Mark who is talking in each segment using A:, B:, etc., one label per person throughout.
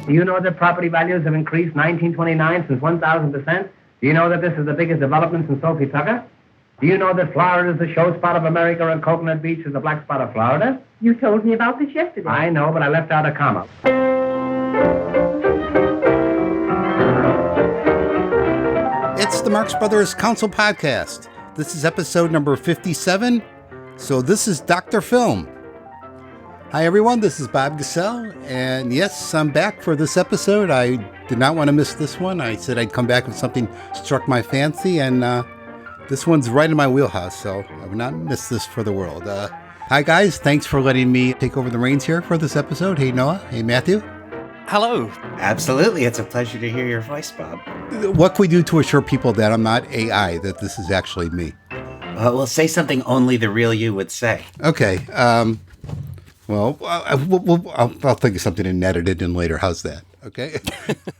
A: Do you know that property values have increased 1929 since 1,000%? Do you know that this is the biggest development since Sophie Tucker? Do you know that Florida is the show spot of America and Coconut Beach is the black spot of Florida?
B: You told me about this yesterday.
A: I know, but I left out a comma.
C: It's the Marx Brothers Council Podcast. This is episode number 57. So this is Dr. Film. Hi everyone, this is Bob Gassell, and yes, I'm back for this episode. I did not want to miss this one. I said I'd come back if something struck my fancy, and this one's right in my wheelhouse, so I would not miss this for the world. Hi guys, thanks for letting me take over the reins here for this episode. Hey Noah, hey Matthew.
D: Hello.
E: Absolutely, it's a pleasure to hear your voice, Bob.
C: What can we do to assure people that I'm not AI, that this is actually me?
E: We'll say something only the real you would say.
C: Okay, well, I'll think of something and edit it in later. How's that? Okay.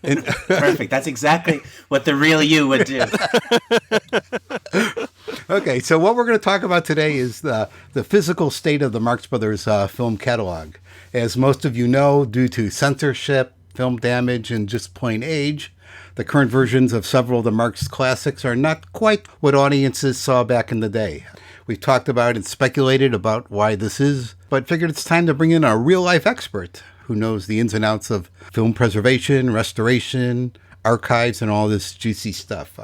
E: Perfect. That's exactly what the real you would do.
C: Okay, so what we're going to talk about today is the physical state of the Marx Brothers film catalog. As most of you know, due to censorship, film damage, and just plain age, the current versions of several of the Marx classics are not quite what audiences saw back in the day. We've talked about and speculated about why this is, but figured it's time to bring in a real-life expert who knows the ins and outs of film preservation, restoration, archives, and all this juicy stuff.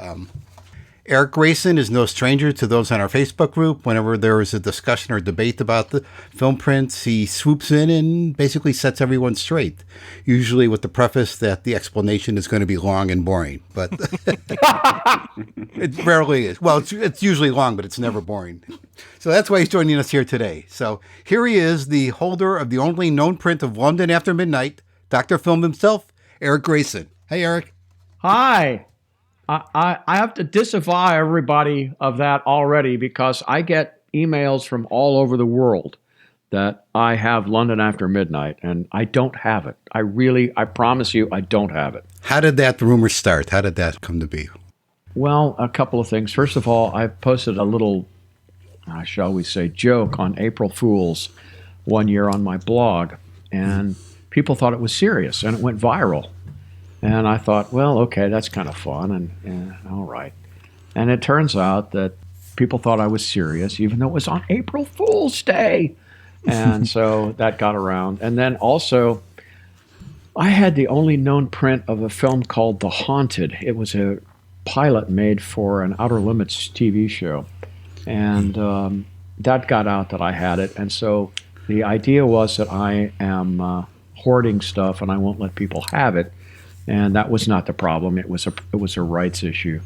C: Eric Grayson is no stranger to those on our Facebook group. Whenever there is a discussion or debate about the film prints, he swoops in and basically sets everyone straight, usually with the preface that the explanation is going to be long and boring. But it rarely is. Well, it's usually long, but it's never boring. So that's why he's joining us here today. So here he is, the holder of the only known print of London After Midnight, Dr. Film himself, Eric Grayson. Hey, Eric.
D: Hi. I have to disavow everybody of that already because I get emails from all over the world that I have London After Midnight, and I don't have it. I promise you, I don't have it.
C: How did that rumor start? How did that come to be?
D: Well, a couple of things. First of all, I posted a little, shall we say, joke on April Fools one year on my blog, and people thought it was serious, and it went viral. And I thought, well, okay, that's kind of fun, and all right. And it turns out that people thought I was serious, even though it was on April Fool's Day. And so that got around. And then also, I had the only known print of a film called The Haunted. It was a pilot made for an Outer Limits TV show. And that got out that I had it. And so the idea was that I am hoarding stuff and I won't let people have it. And that was not the problem. It was a rights issue.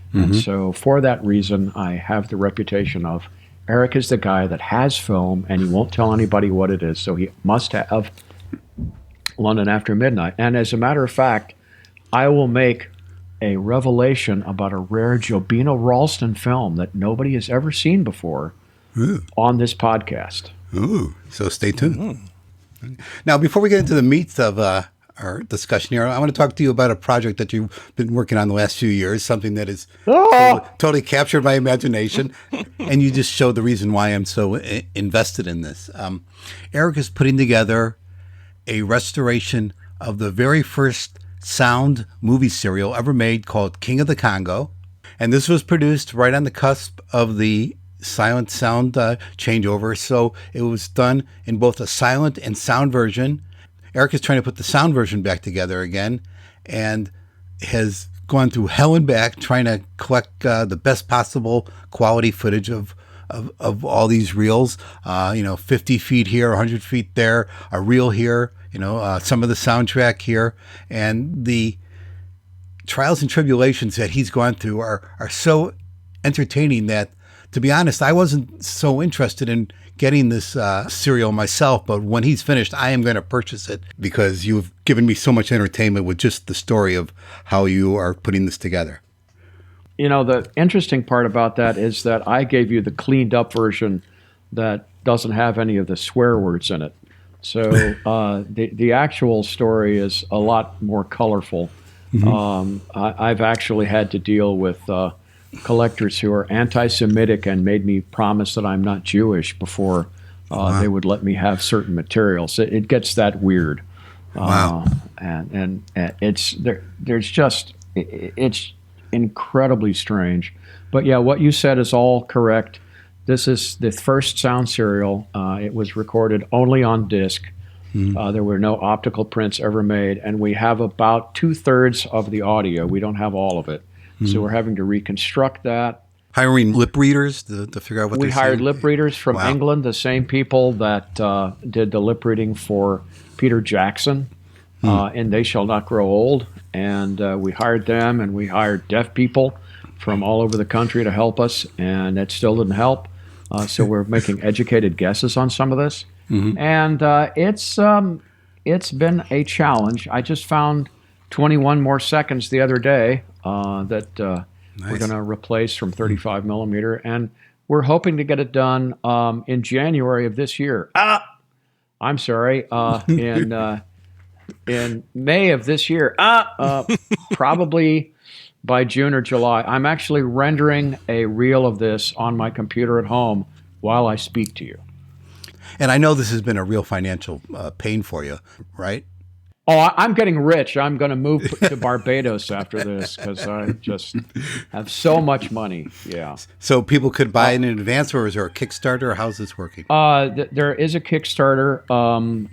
D: Mm-hmm. And so for that reason, I have the reputation of Eric is the guy that has film and he won't tell anybody what it is. So he must have London After Midnight. And as a matter of fact, I will make a revelation about a rare Jobino Ralston film that nobody has ever seen before on this podcast.
C: Ooh, so stay tuned. Mm-hmm. Now, before we get into the meat of our discussion here, I want to talk to you about a project that you've been working on the last few years, something that has totally captured my imagination, and you just showed the reason why I'm so invested in this. Eric is putting together a restoration of the very first sound movie serial ever made called King of the Congo, and this was produced right on the cusp of the silent sound changeover, so it was done in both a silent and sound version. Eric is trying to put the sound version back together again and has gone through hell and back trying to collect the best possible quality footage of all these reels, 50 feet here, 100 feet there, a reel here, some of the soundtrack here. And the trials and tribulations that he's gone through are so entertaining that, to be honest, I wasn't so interested in getting this serial myself, but when he's finished, I am going to purchase it because you've given me so much entertainment with just the story of how you are putting this together.
D: The interesting part about that is that I gave you the cleaned up version that doesn't have any of the swear words in it. So the actual story is a lot more colorful. Mm-hmm. I've actually had to deal with collectors who are anti-Semitic and made me promise that I'm not Jewish before they would let me have certain materials. It gets that weird.
C: Wow.
D: And it's there's just it's incredibly strange. But yeah, what you said is all correct. This is the first sound serial. It was recorded only on disc. There were no optical prints ever made, and we have about 2/3 of the audio. We don't have all of it, so we're having to reconstruct that.
C: Hiring lip readers to figure out what
D: We
C: they're
D: hired
C: saying?
D: lip readers from
C: Wow.
D: England, the same people that did the lip reading for Peter Jackson in They Shall Not Grow Old. And we hired them, and we hired deaf people from all over the country to help us, and it still didn't help. So we're making educated guesses on some of this. And it's been a challenge. I just found 21 more seconds the other day that we're going to replace from 35 millimeter, and we're hoping to get it done in January of this year. I'm sorry, in May of this year. Probably by June or July. I'm actually rendering a reel of this on my computer at home while I speak to you.
C: And I know this has been a real financial pain for you, right?
D: Oh, I'm getting rich. I'm going to move to Barbados after this because I just have so much money. Yeah.
C: So people could buy it in advance, or is there a Kickstarter, or how's this working?
D: There is a Kickstarter,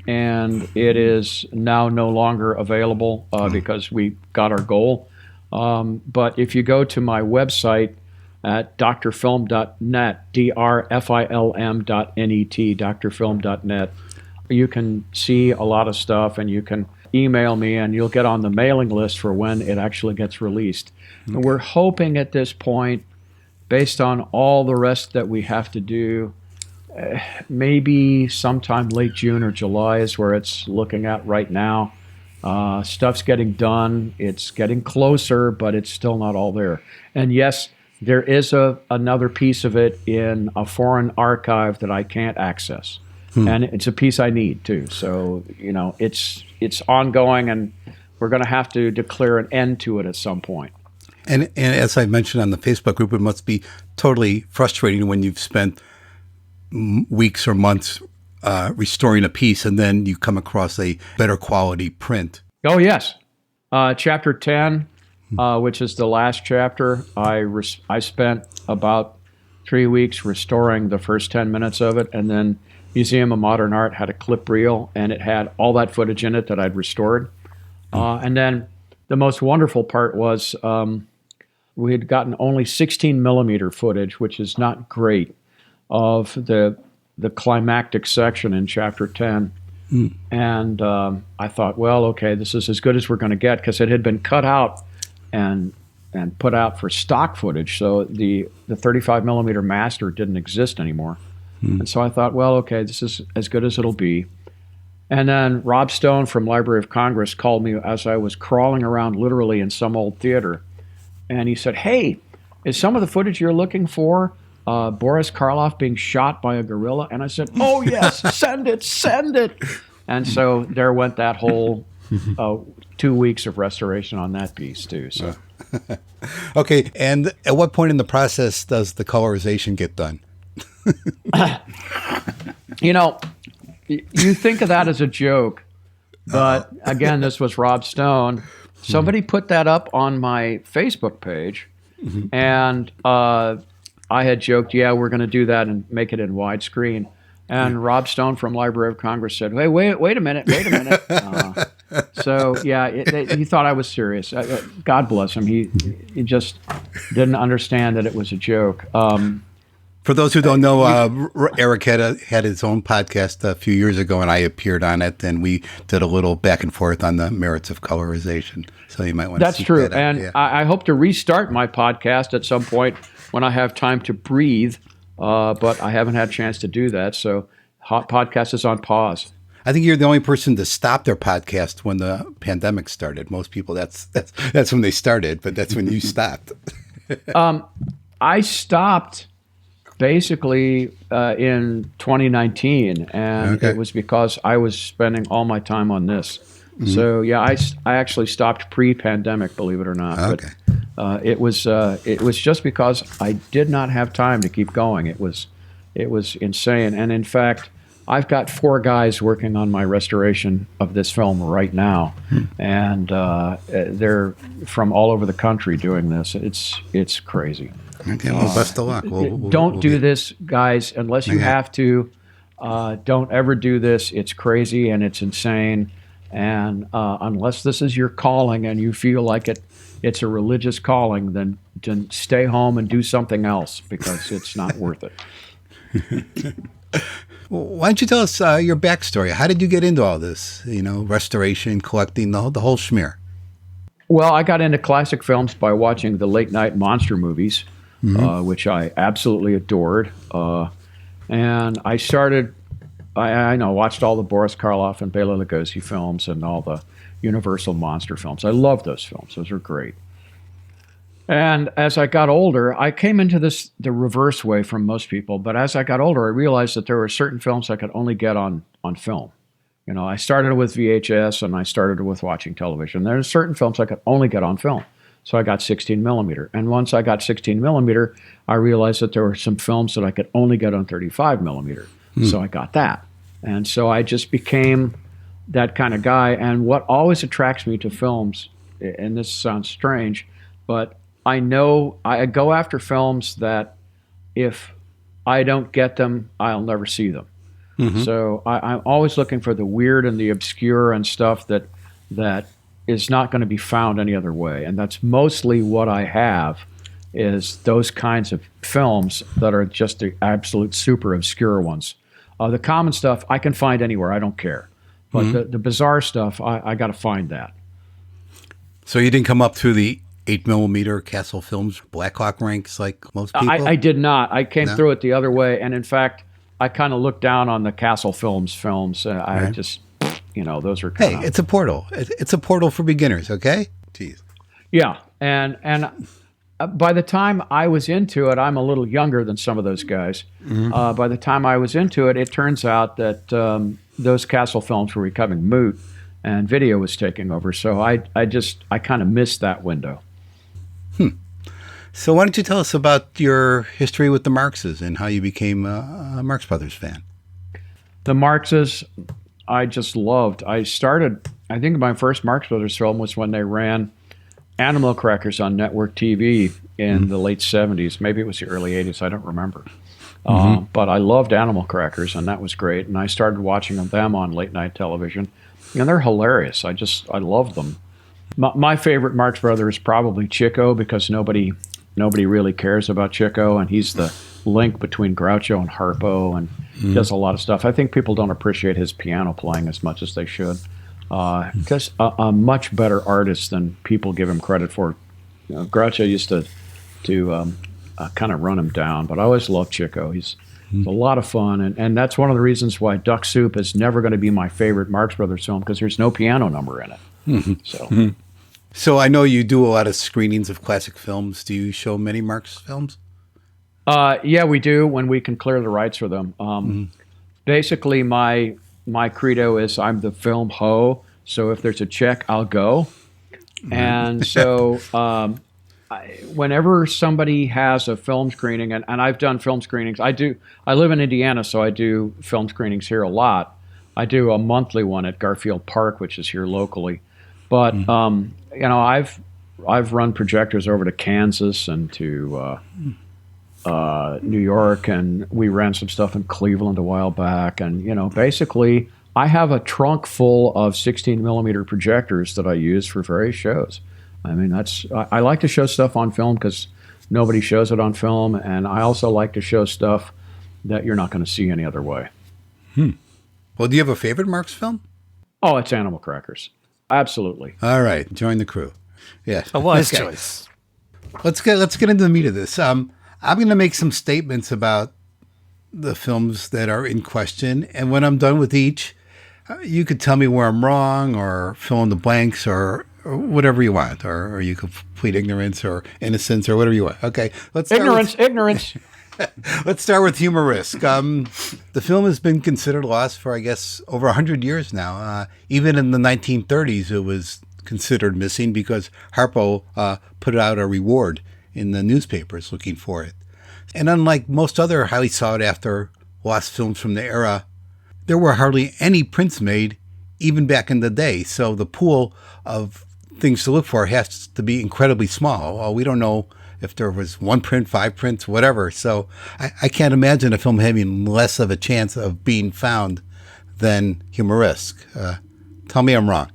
D: and it is now no longer available because we got our goal. But if you go to my website at drfilm.net, drfilm.net, drfilm.net, you can see a lot of stuff, and you can email me, and you'll get on the mailing list for when it actually gets released. Okay. And we're hoping at this point, based on all the rest that we have to do, maybe sometime late June or July is where it's looking at right now. Stuff's getting done. It's getting closer, but it's still not all there. And yes, there is another piece of it in a foreign archive that I can't access. And it's a piece I need too. So, it's ongoing, and we're going to have to declare an end to it at some point.
C: And as I mentioned on the Facebook group, it must be totally frustrating when you've spent weeks or months restoring a piece, and then you come across a better quality print.
D: Oh, yes. Chapter 10, which is the last chapter, I spent about 3 weeks restoring the first 10 minutes of it, and then Museum of Modern Art had a clip reel, and it had all that footage in it that I'd restored. And then the most wonderful part was we had gotten only 16 millimeter footage, which is not great, of the climactic section in Chapter 10. And I thought, well, okay, this is as good as we're going to get, because it had been cut out and put out for stock footage. So the 35 millimeter master didn't exist anymore. And so I thought, well, okay, this is as good as it'll be. And then Rob Stone from Library of Congress called me as I was crawling around literally in some old theater. And he said, hey, is some of the footage you're looking for Boris Karloff being shot by a gorilla? And I said, oh, yes, send it. And so there went that whole 2 weeks of restoration on that piece, too. So,
C: Okay, and at what point in the process does the colorization get done?
D: You think of that as a joke, but again, this was Rob Stone. Somebody put that up on my Facebook page, and I had joked, yeah, we're going to do that and make it in widescreen. And Rob Stone from Library of Congress said, hey, wait a minute. So, yeah, he thought I was serious. God bless him. He just didn't understand that it was a joke.
C: For those who don't know, Eric had his own podcast a few years ago, and I appeared on it, and we did a little back and forth on the merits of colorization. So you might want to seek that out.
D: And
C: yeah.
D: I hope to restart my podcast at some point when I have time to breathe, but I haven't had a chance to do that. So podcast is on pause.
C: I think you're the only person to stop their podcast when the pandemic started. Most people, that's when they started, but that's when you stopped.
D: I stopped basically in 2019, and it was because I was spending all my time on this. So yeah, I actually stopped pre-pandemic, believe it or not.
C: Okay.
D: But it was just because I did not have time to keep going. It was insane, and in fact, I've got 4 guys working on my restoration of this film right now, and they're from all over the country doing this. It's crazy.
C: Okay, well, best of luck.
D: Don't do this, guys, unless you have to. Don't ever do this. It's crazy and it's insane. And unless this is your calling and you feel like it's a religious calling, then stay home and do something else, because it's not worth it.
C: Well, why don't you tell us your backstory? How did you get into all this? Restoration, collecting, the whole schmear.
D: Well, I got into classic films by watching the late night monster movies, which I absolutely adored. And I started, I watched all the Boris Karloff and Bela Lugosi films and all the Universal monster films. I loved those films. Those were great. And as I got older, I came into this the reverse way from most people. But as I got older, I realized that there were certain films I could only get on film. I started with VHS and I started with watching television. There are certain films I could only get on film. So I got 16 millimeter. And once I got 16 millimeter, I realized that there were some films that I could only get on 35 millimeter. So I got that. And so I just became that kind of guy. And what always attracts me to films, and this sounds strange, but I know I go after films that if I don't get them, I'll never see them. So I'm always looking for the weird and the obscure and stuff that is not going to be found any other way. And that's mostly what I have, is those kinds of films that are just the absolute super obscure ones. The common stuff I can find anywhere. I don't care. But the bizarre stuff, I got to find that.
C: So you didn't come up through the 8mm Castle Films Blackhawk ranks like most people?
D: I did not. I came through it the other way. And in fact, I kind of looked down on the Castle Films. I just, those are kind of...
C: Hey, it's a portal. It's a portal for beginners, okay? Jeez.
D: Yeah. And by the time I was into it, I'm a little younger than some of those guys. By the time I was into it, it turns out that those Castle Films were becoming moot and video was taking over. So I kind of missed that window.
C: So why don't you tell us about your history with the Marxes and how you became a Marx Brothers fan?
D: The Marxes, I just loved. I think my first Marx Brothers film was when they ran Animal Crackers on network TV in the late 70s. Maybe it was the early 80s. I don't remember. But I loved Animal Crackers, and that was great. And I started watching them on late night television. And they're hilarious. I love them. My favorite Marx Brother is probably Chico, because nobody really cares about Chico, and he's the link between Groucho and Harpo, and does a lot of stuff. I think people don't appreciate his piano playing as much as they should. Just a much better artist than people give him credit for. Groucho used to kind of run him down, but I always loved Chico. He's a lot of fun, and that's one of the reasons why Duck Soup is never going to be my favorite Marx Brothers film, because there's no piano number in it.
C: So I know you do a lot of screenings of classic films. Do you show many Marx films?
D: Yeah, we do when we can clear the rights for them. Basically, my credo is I'm the film ho, so if there's a check, I'll go. And so whenever somebody has a film screening, and I've done film screenings, I live in Indiana, so I do film screenings here a lot. I do a monthly one at Garfield Park, which is here locally. But I've run projectors over to Kansas and to New York, and we ran some stuff in Cleveland a while back. And basically, I have a trunk full of 16 millimeter projectors that I use for various shows. I mean, I like to show stuff on film because nobody shows it on film, and I also like to show stuff that you're not going to see any other way.
C: Well, do you have a favorite Marx film?
D: Oh, it's Animal Crackers. Absolutely.
C: All right, join the crew. Yeah,
E: A wise choice.
C: Let's get into the meat of this. I'm going to make some statements about the films that are in question, and when I'm done with each, you could tell me where I'm wrong, or fill in the blanks, or whatever you want, or you could plead ignorance or innocence or whatever you want. Okay, let's start
D: ignorance.
C: Let's start with humor risk. The film has been considered lost for, I guess, over 100 years now. Even in the 1930s, it was considered missing because Harpo put out a reward in the newspapers looking for it. And unlike most other highly sought-after lost films from the era, there were hardly any prints made even back in the day. So the pool of things to look for has to be incredibly small. Well, we don't know if there was 1 print, 5 prints, whatever. So I can't imagine a film having less of a chance of being found than Humoresque. Tell me I'm wrong.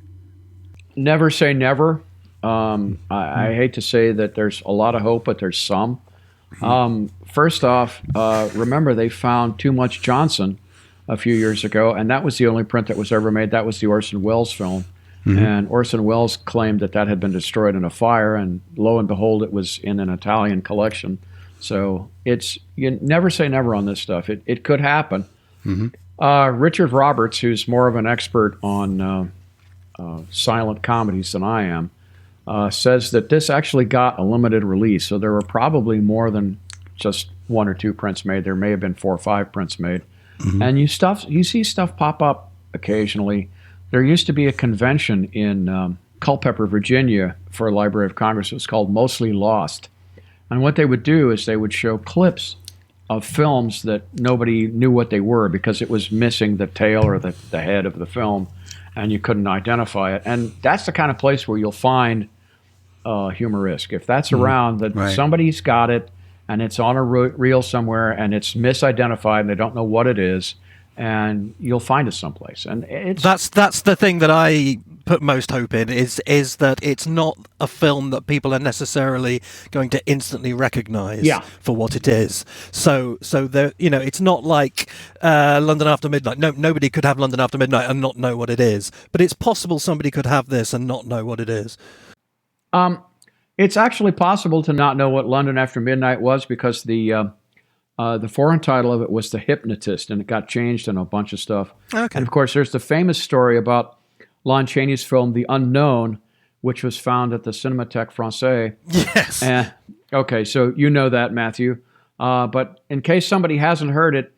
D: Never say never. I hate to say that there's a lot of hope, but there's some. First off, remember they found Too Much Johnson a few years ago, and that was the only print that was ever made. That was the Orson Welles film. And Orson Welles claimed that had been destroyed in a fire, and lo and behold, it was in an Italian collection. So you never say never on this stuff. It could happen. Richard Roberts, who's more of an expert on silent comedies than I am, says that this actually got a limited release. So there were probably more than just 1 or 2 prints made. There may have been 4 or 5 prints made. And you see stuff pop up occasionally. There used to be a convention in Culpeper, Virginia, for a Library of Congress. It was called Mostly Lost. And what they would do is they would show clips of films that nobody knew what they were because it was missing the tail or the head of the film, and you couldn't identify it. And that's the kind of place where you'll find Humoresque. If that's around, that somebody's got it, and it's on a reel somewhere, and it's misidentified, and they don't know what it is, and you'll find it someplace. And
F: that's the thing that I put most hope in is that it's not a film that people are necessarily going to instantly recognize for what it is. So there, it's not like London After Midnight. No, nobody could have London After Midnight and not know what it is. But it's possible somebody could have this and not know what it is.
D: It's actually possible to not know what London After Midnight was because the foreign title of it was The Hypnotist, and it got changed in a bunch of stuff. Okay. And of course, there's the famous story about Lon Chaney's film The Unknown, which was found at the Cinémathèque Française.
F: Yes.
D: Okay, so you know that, Matthew. But in case somebody hasn't heard it,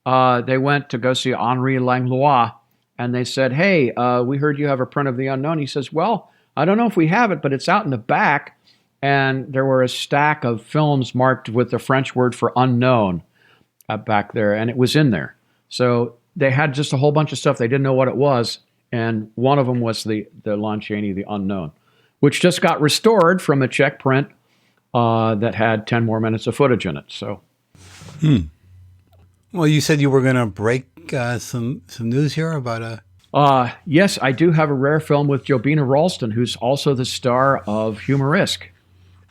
D: they went to go see Henri Langlois, and they said, hey, we heard you have a print of The Unknown. He says, well, I don't know if we have it, but it's out in the back. And there were a stack of films marked with the French word for unknown back there, and it was in there. So they had just a whole bunch of stuff. They didn't know what it was, and one of them was the Lon Chaney, The Unknown, which just got restored from a Czech print that had 10 more minutes of footage in it. So,
C: Well, you said you were going to break some news here about a...
D: Yes, I do have a rare film with Jobina Ralston, who's also the star of Humoresque.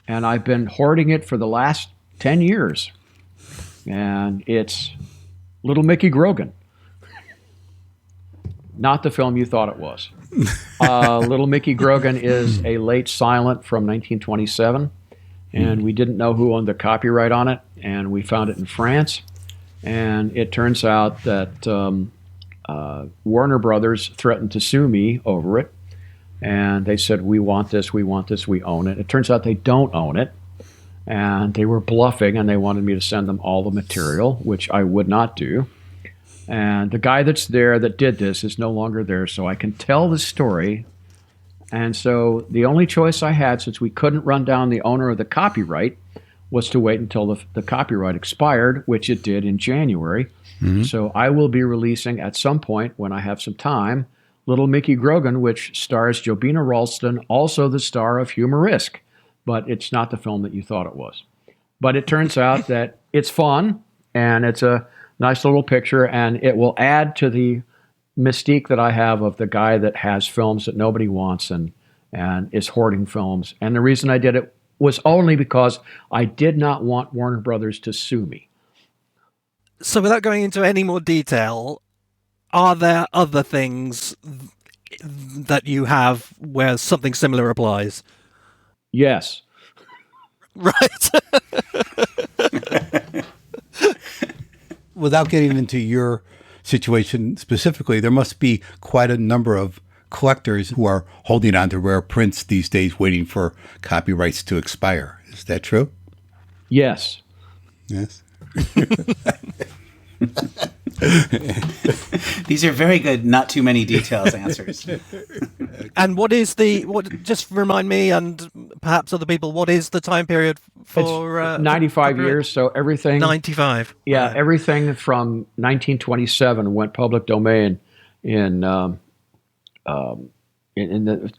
D: And I've been hoarding it for the last 10 years. And it's Little Mickey Grogan. Not the film you thought it was. Little Mickey Grogan is a late silent from 1927. And we didn't know who owned the copyright on it. And we found it in France. And it turns out that Warner Brothers threatened to sue me over it. And they said, we want this, we own it. It turns out they don't own it. And they were bluffing, and they wanted me to send them all the material, which I would not do. And the guy that's there that did this is no longer there, so I can tell the story. And so the only choice I had, since we couldn't run down the owner of the copyright, was to wait until the copyright expired, which it did in January. So I will be releasing at some point, when I have some time, Little Mickey Grogan, which stars Jobina Ralston, also the star of Humoresque. But it's not the film that you thought it was. But it turns out that it's fun, and it's a nice little picture, and it will add to the mystique that I have of the guy that has films that nobody wants and is hoarding films. And the reason I did it was only because I did not want Warner Brothers to sue me.
F: So without going into any more detail, are there other things that you have where something similar applies?
D: Yes.
F: Right.
C: Without getting into your situation specifically, there must be quite a number of collectors who are holding on to rare prints these days, waiting for copyrights to expire. Is that true?
D: Yes.
C: Yes.
E: These are very good, not too many details answers.
F: And what just remind me and perhaps other people, what is the time period for...
D: It's 95 years, so everything...
F: 95.
D: Yeah,
F: right.
D: Everything from 1927 went public domain in the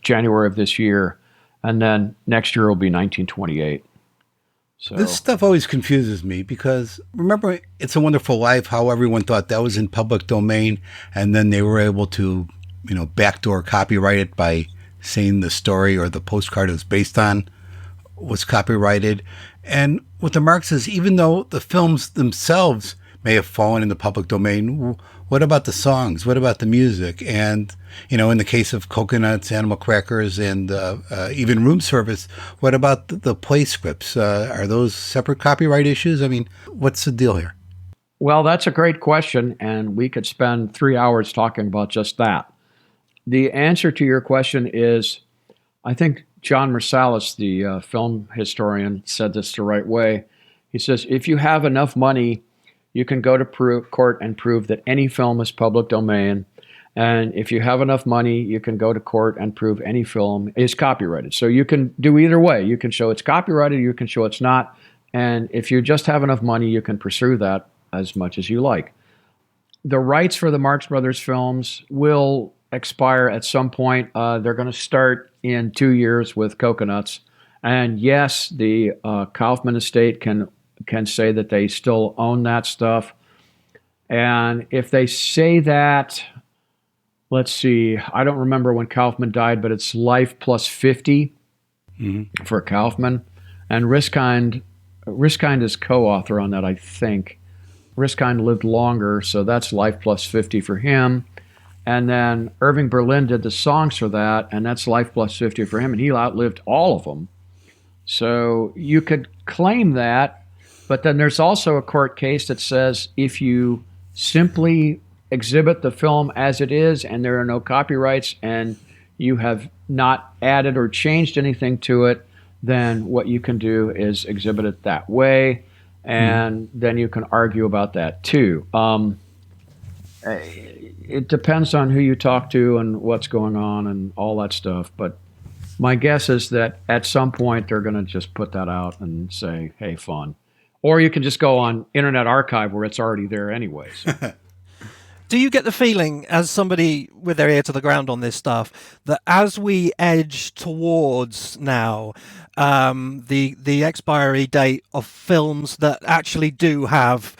D: January of this year, and then next year will be 1928. So
C: This stuff always confuses me because remember It's a Wonderful Life, how everyone thought that was in public domain, and then they were able to, backdoor copyright it by saying the story or the postcard it was based on was copyrighted. And with the Marxes, even though the films themselves may have fallen in the public domain, what about the songs? What about the music? And, in the case of Coconuts, Animal Crackers, and even Room Service, what about the play scripts? Are those separate copyright issues? I mean, what's the deal here?
D: Well, that's a great question, and we could spend 3 hours talking about just that. The answer to your question is, I think John Marsalis, the film historian, said this the right way. He says, if you have enough money, you can go to court and prove that any film is public domain. And if you have enough money, you can go to court and prove any film is copyrighted. So you can do either way. You can show it's copyrighted, you can show it's not. And if you just have enough money, you can pursue that as much as you like. The rights for the Marx Brothers films will expire at some point. They're going to start in 2 years with Coconuts. And yes, the Kaufman estate can say that they still own that stuff. And if they say that, let's see, I don't remember when Kaufman died, but it's life plus 50 for Kaufman. And Riskind is co-author on that, I think. Riskind lived longer, so that's life plus 50 for him. And then Irving Berlin did the songs for that, and that's life plus 50 for him, and he outlived all of them. So you could claim that, but then there's also a court case that says if you simply exhibit the film as it is and there are no copyrights and you have not added or changed anything to it, then what you can do is exhibit it that way, and then you can argue about that too. It depends on who you talk to and what's going on and all that stuff, but my guess is that at some point they're going to just put that out and say, hey, fun. Or you can just go on Internet Archive where it's already there anyways.
F: Do you get the feeling, as somebody with their ear to the ground on this stuff, that as we edge towards now the expiry date of films that actually do have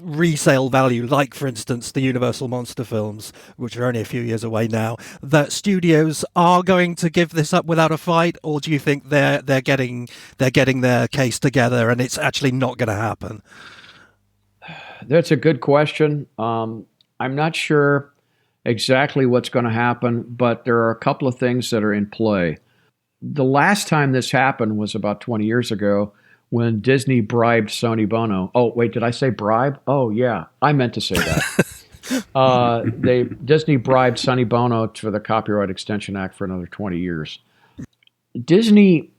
F: resale value, like, for instance, the Universal Monster films, which are only a few years away now, that studios are going to give this up without a fight, or do you think they're getting their case together and it's actually not going to happen?
D: That's a good question. I'm not sure exactly what's going to happen, but there are a couple of things that are in play. The last time this happened was about 20 years ago when Disney bribed Sonny Bono. Oh, wait, did I say bribe? Oh, yeah, I meant to say that. Disney bribed Sonny Bono for the Copyright Extension Act for another 20 years. Disney,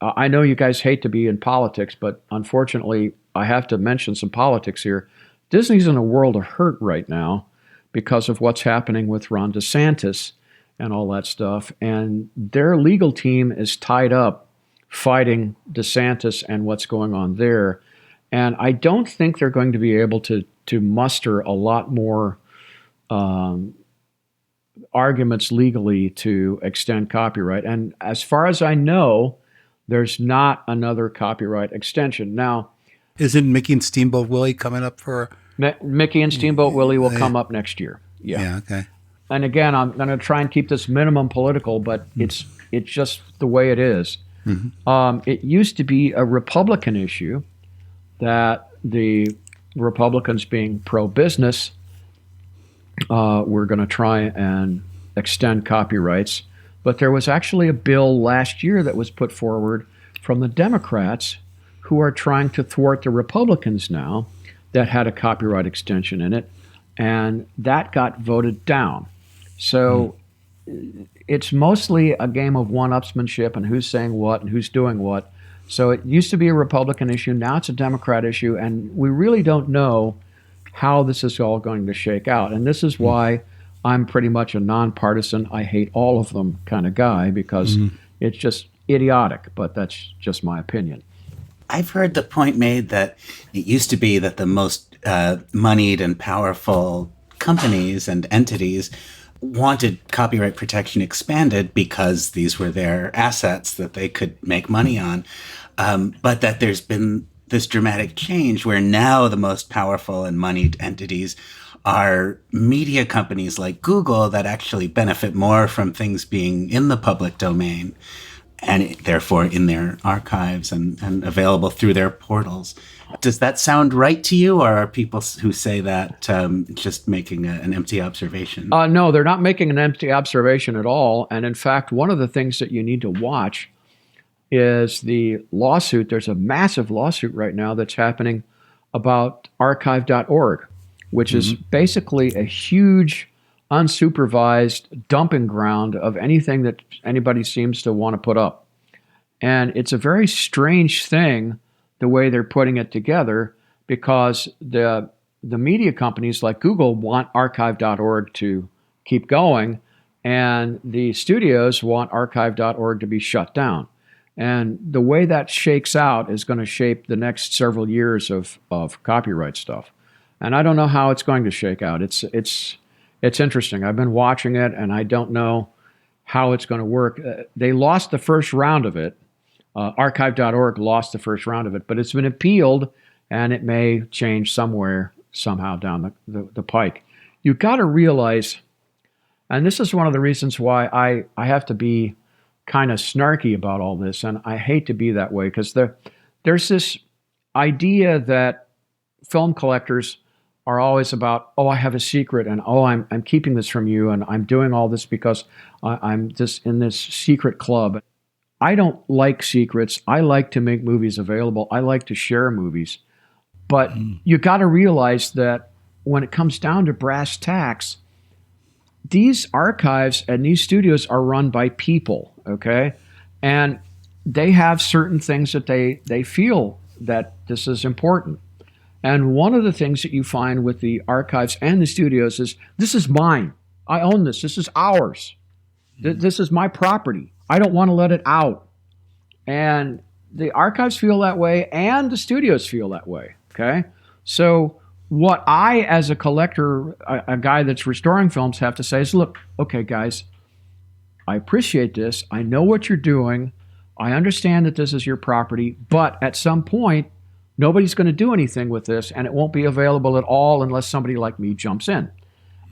D: I know you guys hate to be in politics, but unfortunately, I have to mention some politics here. Disney's in a world of hurt right now because of what's happening with Ron DeSantis and all that stuff. And their legal team is tied up fighting DeSantis and what's going on there. And I don't think they're going to be able to muster a lot more arguments legally to extend copyright. And as far as I know, there's not another copyright extension. Now,
C: isn't Mickey and Steamboat Willie coming up for...
D: Mickey and Steamboat Willie will come up next year.
C: Yeah, okay.
D: And again, I'm going to try and keep this minimum political, but it's just the way it is. It used to be a Republican issue that the Republicans, being pro-business, were going to try and extend copyrights. But there was actually a bill last year that was put forward from the Democrats who are trying to thwart the Republicans now that had a copyright extension in it, and that got voted down. So it's mostly a game of one-upsmanship and who's saying what and who's doing what. So it used to be a Republican issue, now it's a Democrat issue, and we really don't know how this is all going to shake out. And this is why I'm pretty much a nonpartisan, I hate all of them kind of guy, because it's just idiotic, but that's just my opinion.
E: I've heard the point made that it used to be that the most moneyed and powerful companies and entities wanted copyright protection expanded because these were their assets that they could make money on. But that there's been this dramatic change where now the most powerful and moneyed entities are media companies like Google that actually benefit more from things being in the public domain and therefore in their archives and available through their portals. Does that sound right to you, or are people who say that just making an empty observation?
D: No, they're not making an empty observation at all. And in fact, one of the things that you need to watch is the lawsuit. There's a massive lawsuit right now that's happening about archive.org, which is basically a huge unsupervised dumping ground of anything that anybody seems to want to put up. And it's a very strange thing the way they're putting it together, because the media companies like Google want archive.org to keep going, and the studios want archive.org to be shut down. And the way that shakes out is going to shape the next several years of copyright stuff. And I don't know how it's going to shake out. It's interesting. I've been watching it, and I don't know how it's going to work. They lost the first round of it. Archive.org lost the first round of it, but it's been appealed, and it may change somewhere, somehow down the pike. You've got to realize, and this is one of the reasons why I have to be kind of snarky about all this, and I hate to be that way, because there's this idea that film collectors are always about, oh, I have a secret, and oh, I'm keeping this from you, and I'm doing all this because I'm just in this secret club. I don't like secrets. I like to make movies available. I like to share movies. But you got to realize that when it comes down to brass tacks, these archives and these studios are run by people, okay? And they have certain things that they feel that this is important. And one of the things that you find with the archives and the studios is, this is mine. I own this. This is ours. This is my property. I don't want to let it out. And the archives feel that way, and the studios feel that way, okay? So what I, as a collector, a guy that's restoring films, have to say is, look, okay, guys, I appreciate this. I know what you're doing. I understand that this is your property, but at some point, nobody's going to do anything with this, and it won't be available at all unless somebody like me jumps in.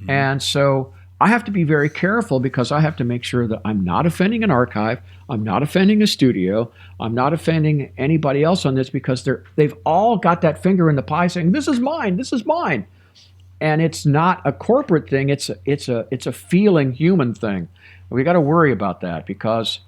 D: And so I have to be very careful, because I have to make sure that I'm not offending an archive, I'm not offending a studio, I'm not offending anybody else on this, because they've all got that finger in the pie saying, this is mine, this is mine. And it's not a corporate thing, it's a feeling human thing. We got to worry about that, because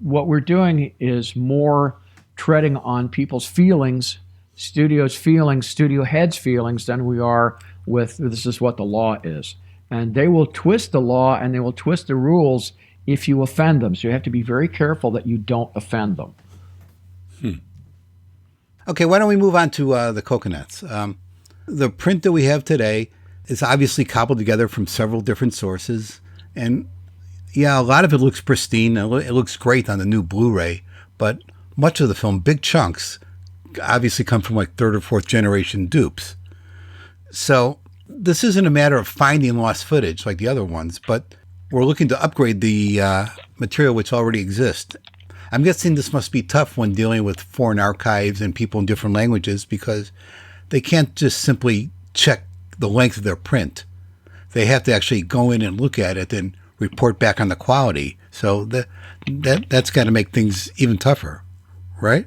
D: what we're doing is more treading on people's feelings, studios' feelings, studio heads' feelings, than we are with, this is what the law is. And they will twist the law, and they will twist the rules if you offend them. So you have to be very careful that you don't offend them.
C: Okay, why don't we move on to the coconuts? The print that we have today is obviously cobbled together from several different sources. And yeah, a lot of it looks pristine. It looks great on the new Blu-ray. But much of the film, big chunks, obviously come from like third or fourth generation dupes. So this isn't a matter of finding lost footage like the other ones, but we're looking to upgrade the material which already exists. I'm guessing this must be tough when dealing with foreign archives and people in different languages, because they can't just simply check the length of their print. They have to actually go in and look at it and report back on the quality. So that's got to make things even tougher, right?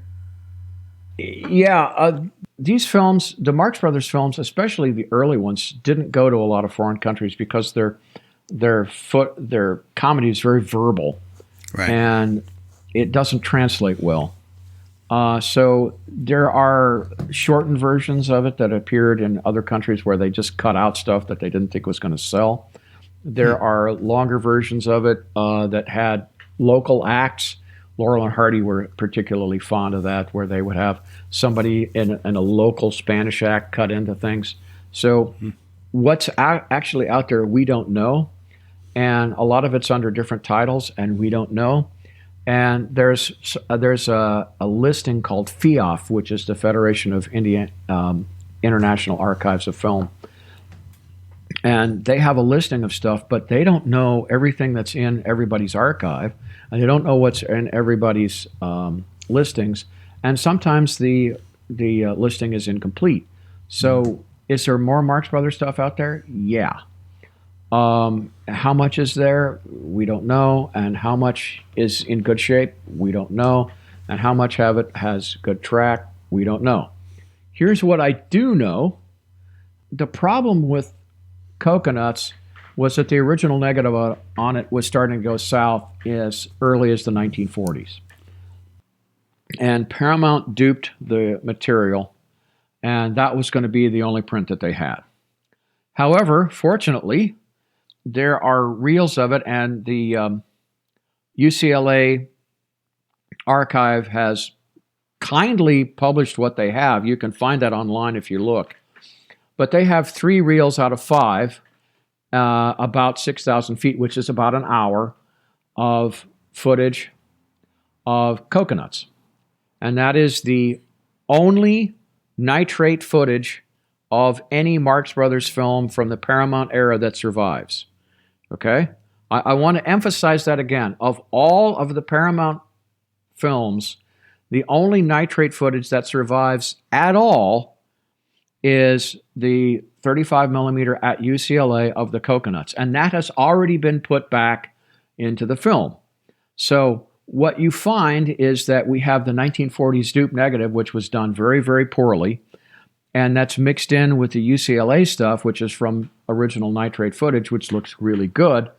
D: Yeah, these films, the Marx Brothers films, especially the early ones, didn't go to a lot of foreign countries because their comedy is very verbal,
C: right,
D: and it doesn't translate well. So there are shortened versions of it that appeared in other countries where they just cut out stuff that they didn't think was going to sell. There are longer versions of it that had local acts. Laurel and Hardy were particularly fond of that, where they would have somebody in a local Spanish act cut into things. So what's actually out there, we don't know. And a lot of it's under different titles, and we don't know. And there's a listing called FIAF, which is the Federation of Indian International Archives of Film. And they have a listing of stuff, but they don't know everything that's in everybody's archive, and they don't know what's in everybody's listings. And sometimes the listing is incomplete. So, is there more Marx Brothers stuff out there? Yeah. How much is there? We don't know. And how much is in good shape? We don't know. And how much of it has good track? We don't know. Here's what I do know. The problem with coconuts was that the original negative on it was starting to go south as early as the 1940s. And Paramount duped the material, and that was going to be the only print that they had. However, fortunately, there are reels of it, and the UCLA archive has kindly published what they have. You can find that online if you look. But they have 3 reels out of 5, about 6,000 feet, which is about an hour of footage of coconuts. And that is the only nitrate footage of any Marx Brothers film from the Paramount era that survives. Okay? I want to emphasize that again. Of all of the Paramount films, the only nitrate footage that survives at all is the 35 millimeter at UCLA of the coconuts. And that has already been put back into the film. So what you find is that we have the 1940s dupe negative, which was done very, very poorly. And that's mixed in with the UCLA stuff, which is from original nitrate footage, which looks really good.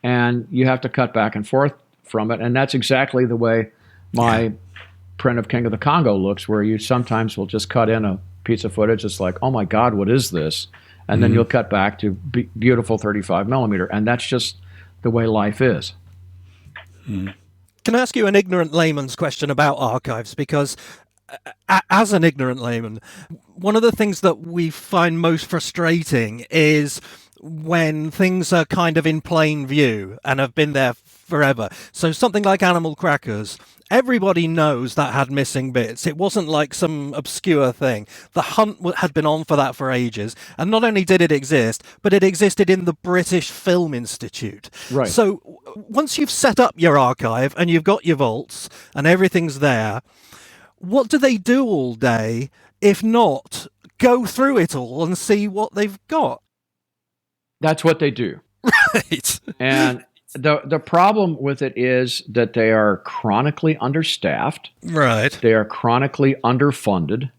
D: And you have to cut back and forth from it. And that's exactly the way my print of King of the Congo looks, where you sometimes will just cut in a piece of footage. It's like, oh my God, what is this? And then you'll cut back to beautiful 35 millimeter. And that's just the way life is.
F: Can I ask you an ignorant layman's question about archives? Because as an ignorant layman, one of the things that we find most frustrating is when things are kind of in plain view and have been there forever. So something like Animal Crackers, everybody knows that had missing bits. It wasn't like some obscure thing. The hunt had been on for that for ages. And not only did it exist, but it existed in the British Film Institute.
D: Right.
F: So once you've set up your archive and you've got your vaults and everything's there, what do they do all day if not go through it all and see what they've got?
D: That's what they do.
F: Right.
D: And the problem with it is that they are chronically understaffed.
F: Right.
D: They are chronically underfunded.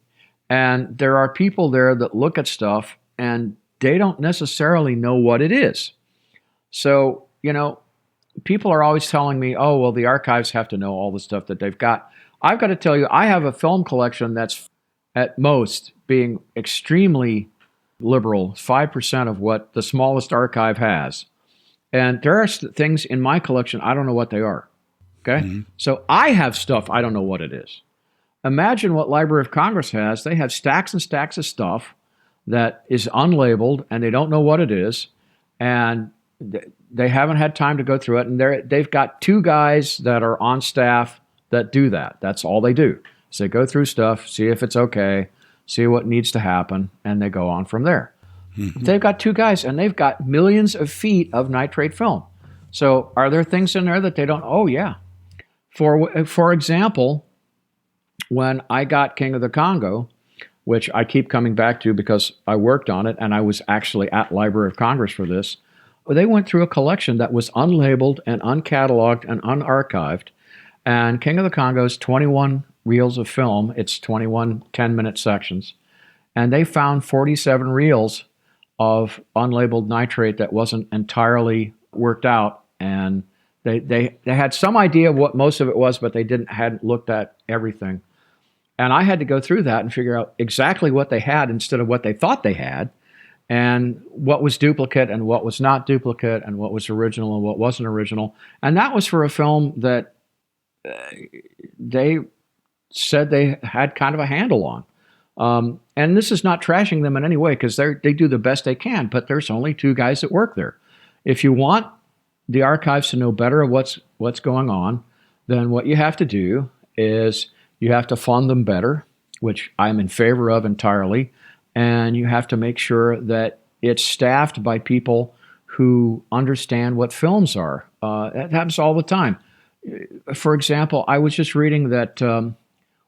D: And there are people there that look at stuff and they don't necessarily know what it is. So, you know, people are always telling me, oh, well, the archives have to know all the stuff that they've got. I've got to tell you, I have a film collection that's at most being extremely liberal, 5% of what the smallest archive has. And there are things in my collection, I don't know what they are. Okay? So I have stuff, I don't know what it is. Imagine what Library of Congress has. They have stacks and stacks of stuff that is unlabeled, and they don't know what it is. And they haven't had time to go through it. And they've got 2 guys that are on staff that do that. That's all they do. So they go through stuff, see if it's okay, see what needs to happen, and they go on from there. They've got 2 guys, and they've got millions of feet of nitrate film. So are there things in there that they don't? Oh, yeah. For example, when I got King of the Congo, which I keep coming back to because I worked on it, and I was actually at Library of Congress for this, they went through a collection that was unlabeled and uncatalogued and unarchived. And King of the Congo's 21 reels of film. It's 21 10-minute sections. And they found 47 reels of unlabeled nitrate that wasn't entirely worked out. And they had some idea of what most of it was, but they hadn't looked at everything. And I had to go through that and figure out exactly what they had instead of what they thought they had, and what was duplicate and what was not duplicate, and what was original and what wasn't original. And that was for a film that they said they had kind of a handle on. And this is not trashing them in any way, because they do the best they can, but there's only 2 guys that work there. If you want the archives to know better what's going on, then what you have to do is you have to fund them better, which I'm in favor of entirely, and you have to make sure that it's staffed by people who understand what films are. That happens all the time. For example, I was just reading that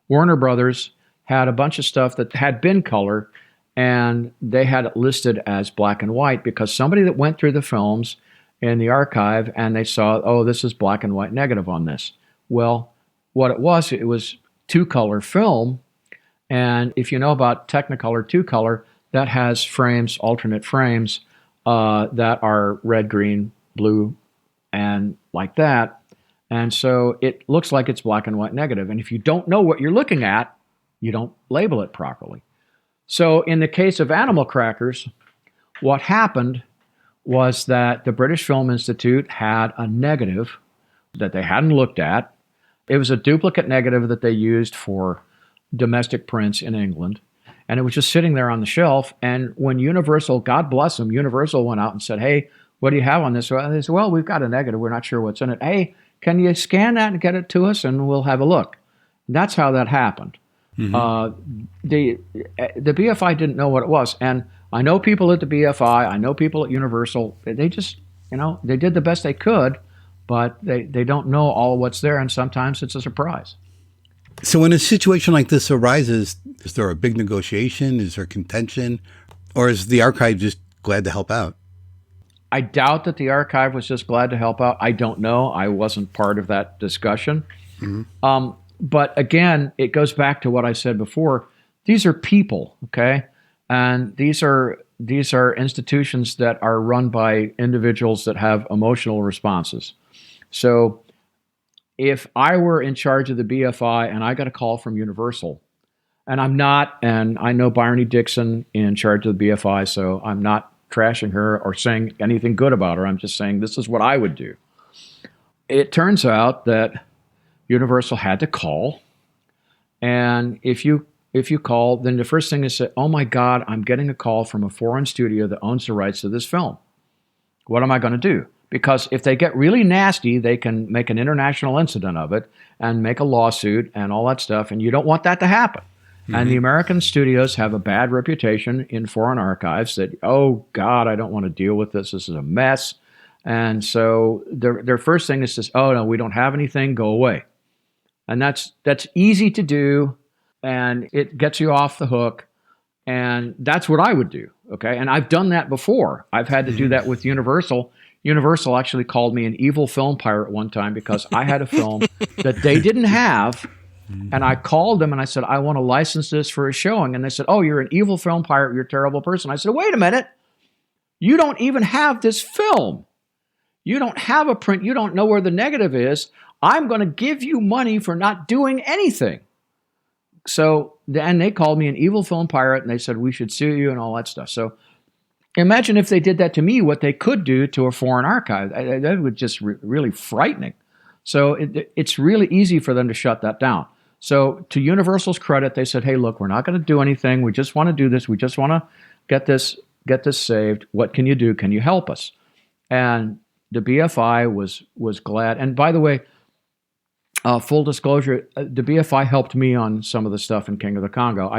D: Warner Brothers had a bunch of stuff that had been color, and they had it listed as black and white because somebody that went through the films in the archive and they saw, oh, this is black and white negative on this. Well, what it was two-color film, and if you know about Technicolor two-color, that has frames, alternate frames, that are red, green, blue, and like that. And so it looks like it's black and white negative. And if you don't know what you're looking at, you don't label it properly. So in the case of Animal Crackers, what happened was that the British Film Institute had a negative that they hadn't looked at. It was a duplicate negative that they used for domestic prints in England. And it was just sitting there on the shelf. And when Universal, God bless them, Universal went out and said, hey, what do you have on this? Well, they said, well, we've got a negative. We're not sure what's in it. Hey, can you scan that and get it to us, and we'll have a look. That's how that happened. Mm-hmm. The BFI didn't know what it was. And I know people at the BFI, I know people at Universal, they just, they did the best they could, but they don't know all what's there, and sometimes it's a surprise.
C: So when a situation like this arises, is there a big negotiation? Is there contention? Or is the archive just glad to help out?
D: I doubt that the archive was just glad to help out. I don't know. I wasn't part of that discussion. Mm-hmm. But again, it goes back to what I said before. These are people, okay? And these are institutions that are run by individuals that have emotional responses. So if I were in charge of the BFI and I got a call from Universal, and I'm not, and I know Barney Dixon in charge of the BFI, so I'm not trashing her or saying anything good about her. I'm just saying this is what I would do. It turns out that Universal had to call, and if you call, then the first thing is say, oh my God, I'm getting a call from a foreign studio that owns the rights to this film. What am I going to do? Because if they get really nasty, they can make an international incident of it and make a lawsuit and all that stuff, and you don't want that to happen. Mm-hmm. And the American studios have a bad reputation in foreign archives that, oh God, I don't want to deal with this. This is a mess. And so their first thing is to say, oh no, we don't have anything, go away. And that's easy to do, and it gets you off the hook. And that's what I would do, okay? And I've done that before. I've had to do that with Universal. Universal actually called me an evil film pirate one time because I had a film that they didn't have. And I called them and I said, I want to license this for a showing. And they said, oh, you're an evil film pirate. You're a terrible person. I said, wait a minute. You don't even have this film. You don't have a print. You don't know where the negative is. I'm going to give you money for not doing anything. So, and they called me an evil film pirate and they said, we should sue you and all that stuff. So imagine if they did that to me, what they could do to a foreign archive. That would just really frightening. So it's really easy for them to shut that down. So to Universal's credit, they said, hey, look, we're not going to do anything. We just want to do this. We just want to get this saved. What can you do? Can you help us? And the BFI was glad. And by the way, full disclosure, the BFI helped me on some of the stuff in King of the Congo.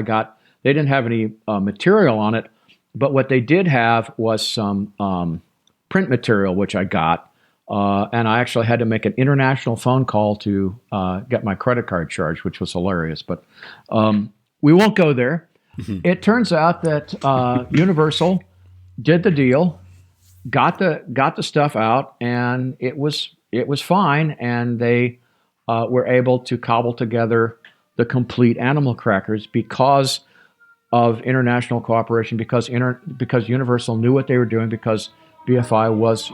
D: They didn't have any material on it, but what they did have was some print material, which I got. And I actually had to make an international phone call to get my credit card charged, which was hilarious. But we won't go there. Mm-hmm. It turns out that Universal did the deal, got the stuff out, and it was fine. And they were able to cobble together the complete Animal Crackers because of international cooperation, because Universal knew what they were doing, because BFI was.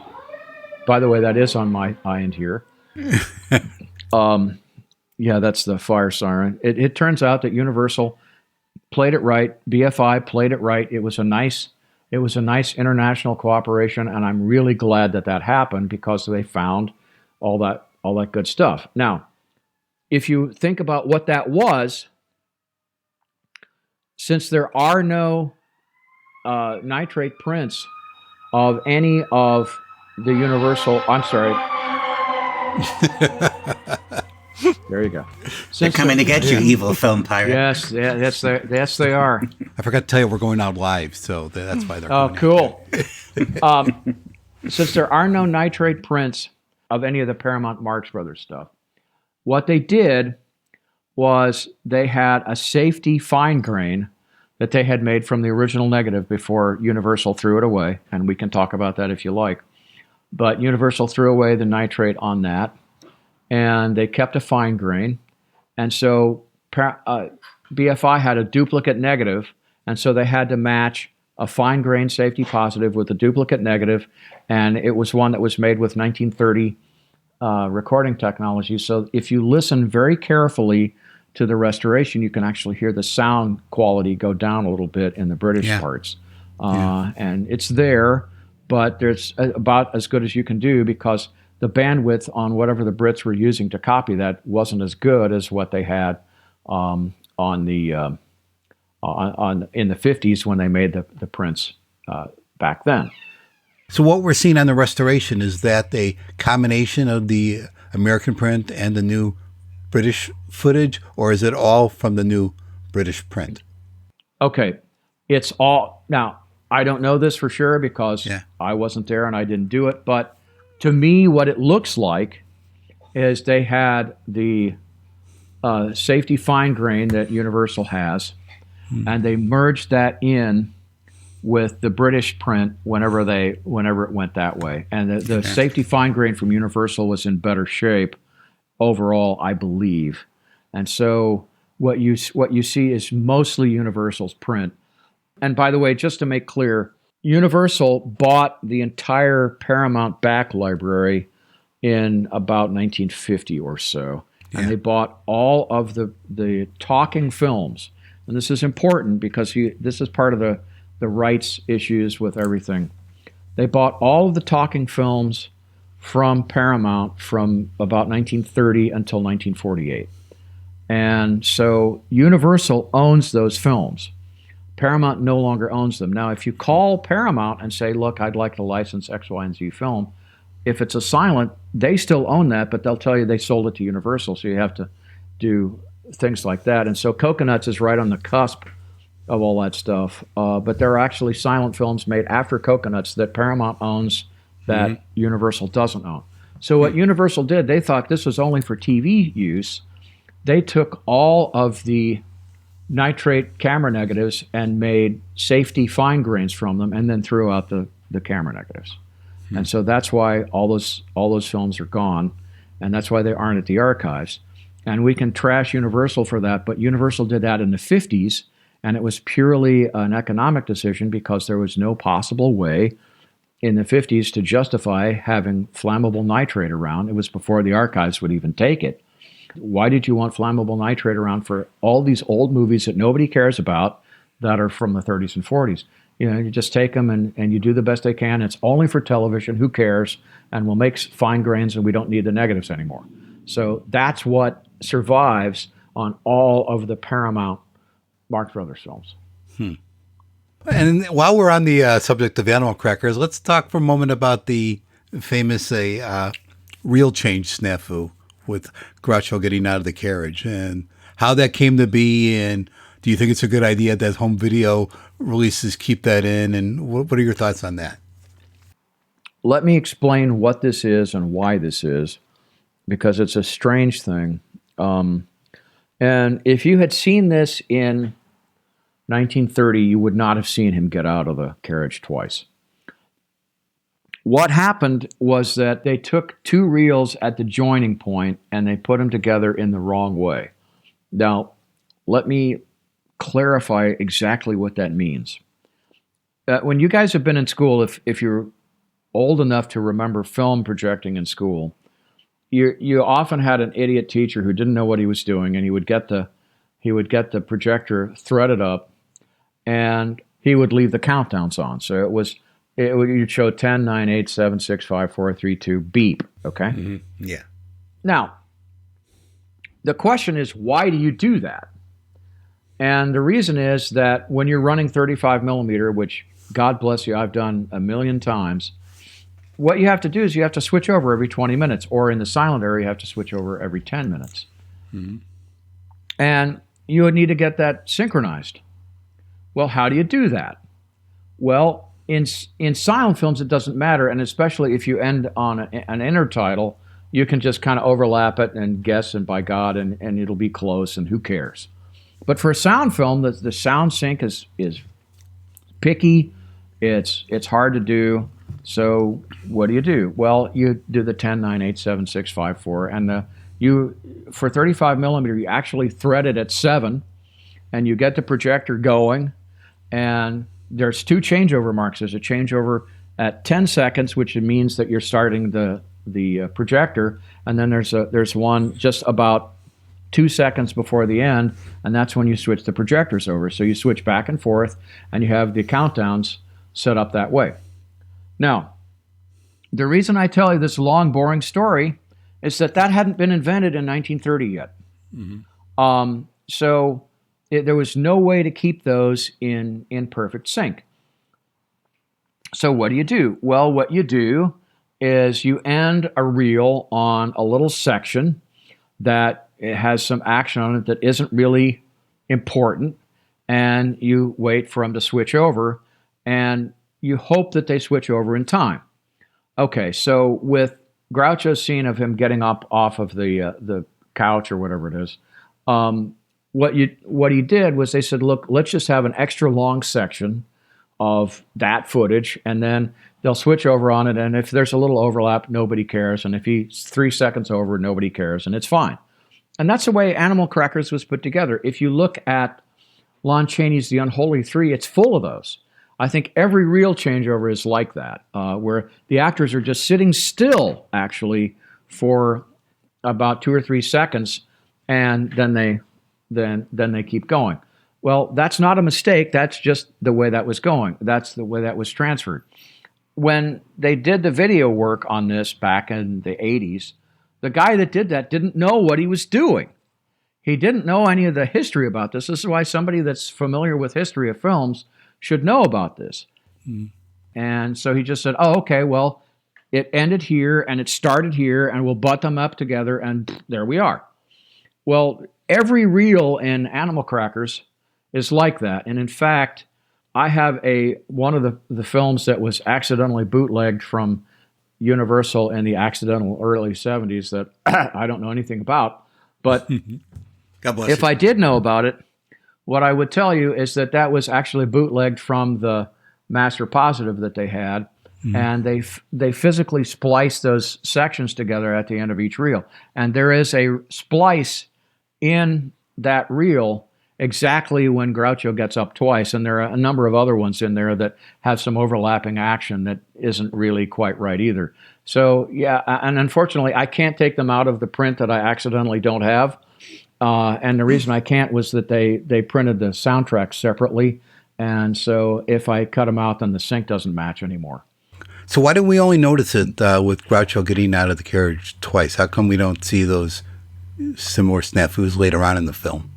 D: By the way, that is on my end here. Yeah, that's the fire siren. It turns out that Universal played it right. BFI played it right. It was a nice international cooperation, and I'm really glad that happened because they found all that good stuff. Now, if you think about what that was, since there are no nitrate prints of any of the Universal, I'm sorry. There you go.
E: They're coming to get you, evil film pirate.
D: Yes, they are.
C: I forgot to tell you we're going out live, so that's why they're.
D: Oh, cool. Since there are no nitrate prints of any of the Paramount Marx Brothers stuff, what they did was they had a safety fine grain that they had made from the original negative before Universal threw it away, and we can talk about that if you like. But Universal threw away the nitrate on that, and they kept a fine grain. And so BFI had a duplicate negative, and so they had to match a fine grain safety positive with a duplicate negative, and it was one that was made with 1930 recording technology. So if you listen very carefully to the restoration, you can actually hear the sound quality go down a little bit in the British parts. And it's there, but there's about as good as you can do because the bandwidth on whatever the Brits were using to copy that wasn't as good as what they had in the 50s when they made the prints back then.
C: So what we're seeing on the restoration is that a combination of the American print and the new British footage, or is it all from the new British print?
D: Okay, it's all now. I don't know this for sure because I wasn't there and I didn't do it. But to me, what it looks like is they had the safety fine grain that Universal has, and they merged that in with the British print whenever it went that way. And the safety fine grain from Universal was in better shape overall, I believe. And so what you see is mostly Universal's print. And by the way, just to make clear, Universal bought the entire Paramount back library in about 1950 or so. And they bought all of the talking films. And this is important because this is part of the rights issues with everything. They bought all of the talking films from Paramount from about 1930 until 1948. And so Universal owns those films. Paramount no longer owns them. Now, if you call Paramount and say, look, I'd like to license X, Y, and Z film, if it's a silent, they still own that, but they'll tell you they sold it to Universal, so you have to do things like that. And so Coconuts is right on the cusp of all that stuff. But there are actually silent films made after Coconuts that Paramount owns that Universal doesn't own. So what Universal did, they thought this was only for TV use. They took all of the nitrate camera negatives and made safety fine grains from them and then threw out the camera negatives. And so that's why all those films are gone, and that's why they aren't at the archives. And we can trash Universal for that, but Universal did that in the 50s, and it was purely an economic decision because there was no possible way in the 50s to justify having flammable nitrate around. It was before the archives would even take it. Why did you want flammable nitrate around for all these old movies that nobody cares about that are from the 30s and 40s? You know, you just take them and you do the best they can. It's only for television. Who cares? And we'll make fine grains and we don't need the negatives anymore. So that's what survives on all of the Paramount Marx Brothers films.
C: And while we're on the subject of animal crackers, let's talk for a moment about the famous real change snafu with Groucho getting out of the carriage and how that came to be. And do you think it's a good idea that home video releases keep that in? And what are your thoughts on that?
D: Let me explain what this is and why this is, because it's a strange thing. And if you had seen this in 1930, you would not have seen him get out of the carriage twice. What happened was that they took two reels at the joining point and they put them together in the wrong way. Now, let me clarify exactly what that means. When you guys have been in school, if you're old enough to remember film projecting in school, you often had an idiot teacher who didn't know what he was doing, and he would get the projector threaded up, and he would leave the countdowns on. So you'd show 10, 9, 8, 7, 6, 5, 4, 3, 2, beep. Okay.
C: Mm-hmm. Yeah.
D: Now, the question is, why do you do that? And the reason is that when you're running 35 millimeter, which God bless you, I've done a million times, what you have to do is you have to switch over every 20 minutes, or in the silent area, you have to switch over every 10 minutes. And you would need to get that synchronized. Well, how do you do that? Well, in silent films, it doesn't matter, and especially if you end on an intertitle, you can just kind of overlap it and guess, and by God, and it'll be close, and who cares? But for a sound film, the sound sync is picky. It's hard to do. So what do? Well, you do the 10, 9, 8, 7, 6, 5, 4, and for 35 millimeter, you actually thread it at 7, and you get the projector going, and there's 2 changeover marks. There's a changeover at 10 seconds, which means that you're starting the projector, and then there's one just about 2 seconds before the end, and that's when you switch the projectors over. So you switch back and forth, and you have the countdowns set up that way. Now, the reason I tell you this long, boring story is that hadn't been invented in 1930 yet. So there was no way to keep those in perfect sync. So what do? Well, what you do is you end a reel on a little section that it has some action on it that isn't really important, and you wait for them to switch over, and you hope that they switch over in time. Okay, so with Groucho's scene of him getting up off of the couch or whatever it is, what he did was they said, look, let's just have an extra long section of that footage, and then they'll switch over on it, and if there's a little overlap, nobody cares, and if he's 3 seconds over, nobody cares, and it's fine. And that's the way Animal Crackers was put together. If you look at Lon Chaney's The Unholy Three, it's full of those. I think every reel changeover is like that, where the actors are just sitting still, actually, for about 2 or 3 seconds, and then they keep going. Well, that's not a mistake. That's just the way that was going. That's the way that was transferred. When they did the video work on this back in the 80s, the guy that did that didn't know what he was doing. He didn't know any of the history about this. This is why somebody that's familiar with history of films should know about this. And so he just said, oh, okay, well, it ended here and it started here, and we'll butt them up together, and there we are. Well, every reel in Animal Crackers is like that. And in fact, I have one of the films that was accidentally bootlegged from Universal in the accidental early 70s that I don't know anything about. But
C: God bless
D: if
C: you.
D: I did know about it, what I would tell you is that was actually bootlegged from the master positive that they had, and they physically spliced those sections together at the end of each reel. And there is a splice in that reel exactly when Groucho gets up twice, and there are a number of other ones in there that have some overlapping action that isn't really quite right either. So yeah, and unfortunately I can't take them out of the print that I accidentally don't have. And the reason I can't was that they printed the soundtrack separately, and so if I cut them out, then the sync doesn't match anymore.
C: So why did we only notice it with Groucho getting out of the carriage twice? How come we don't see those similar snafus later on in the film?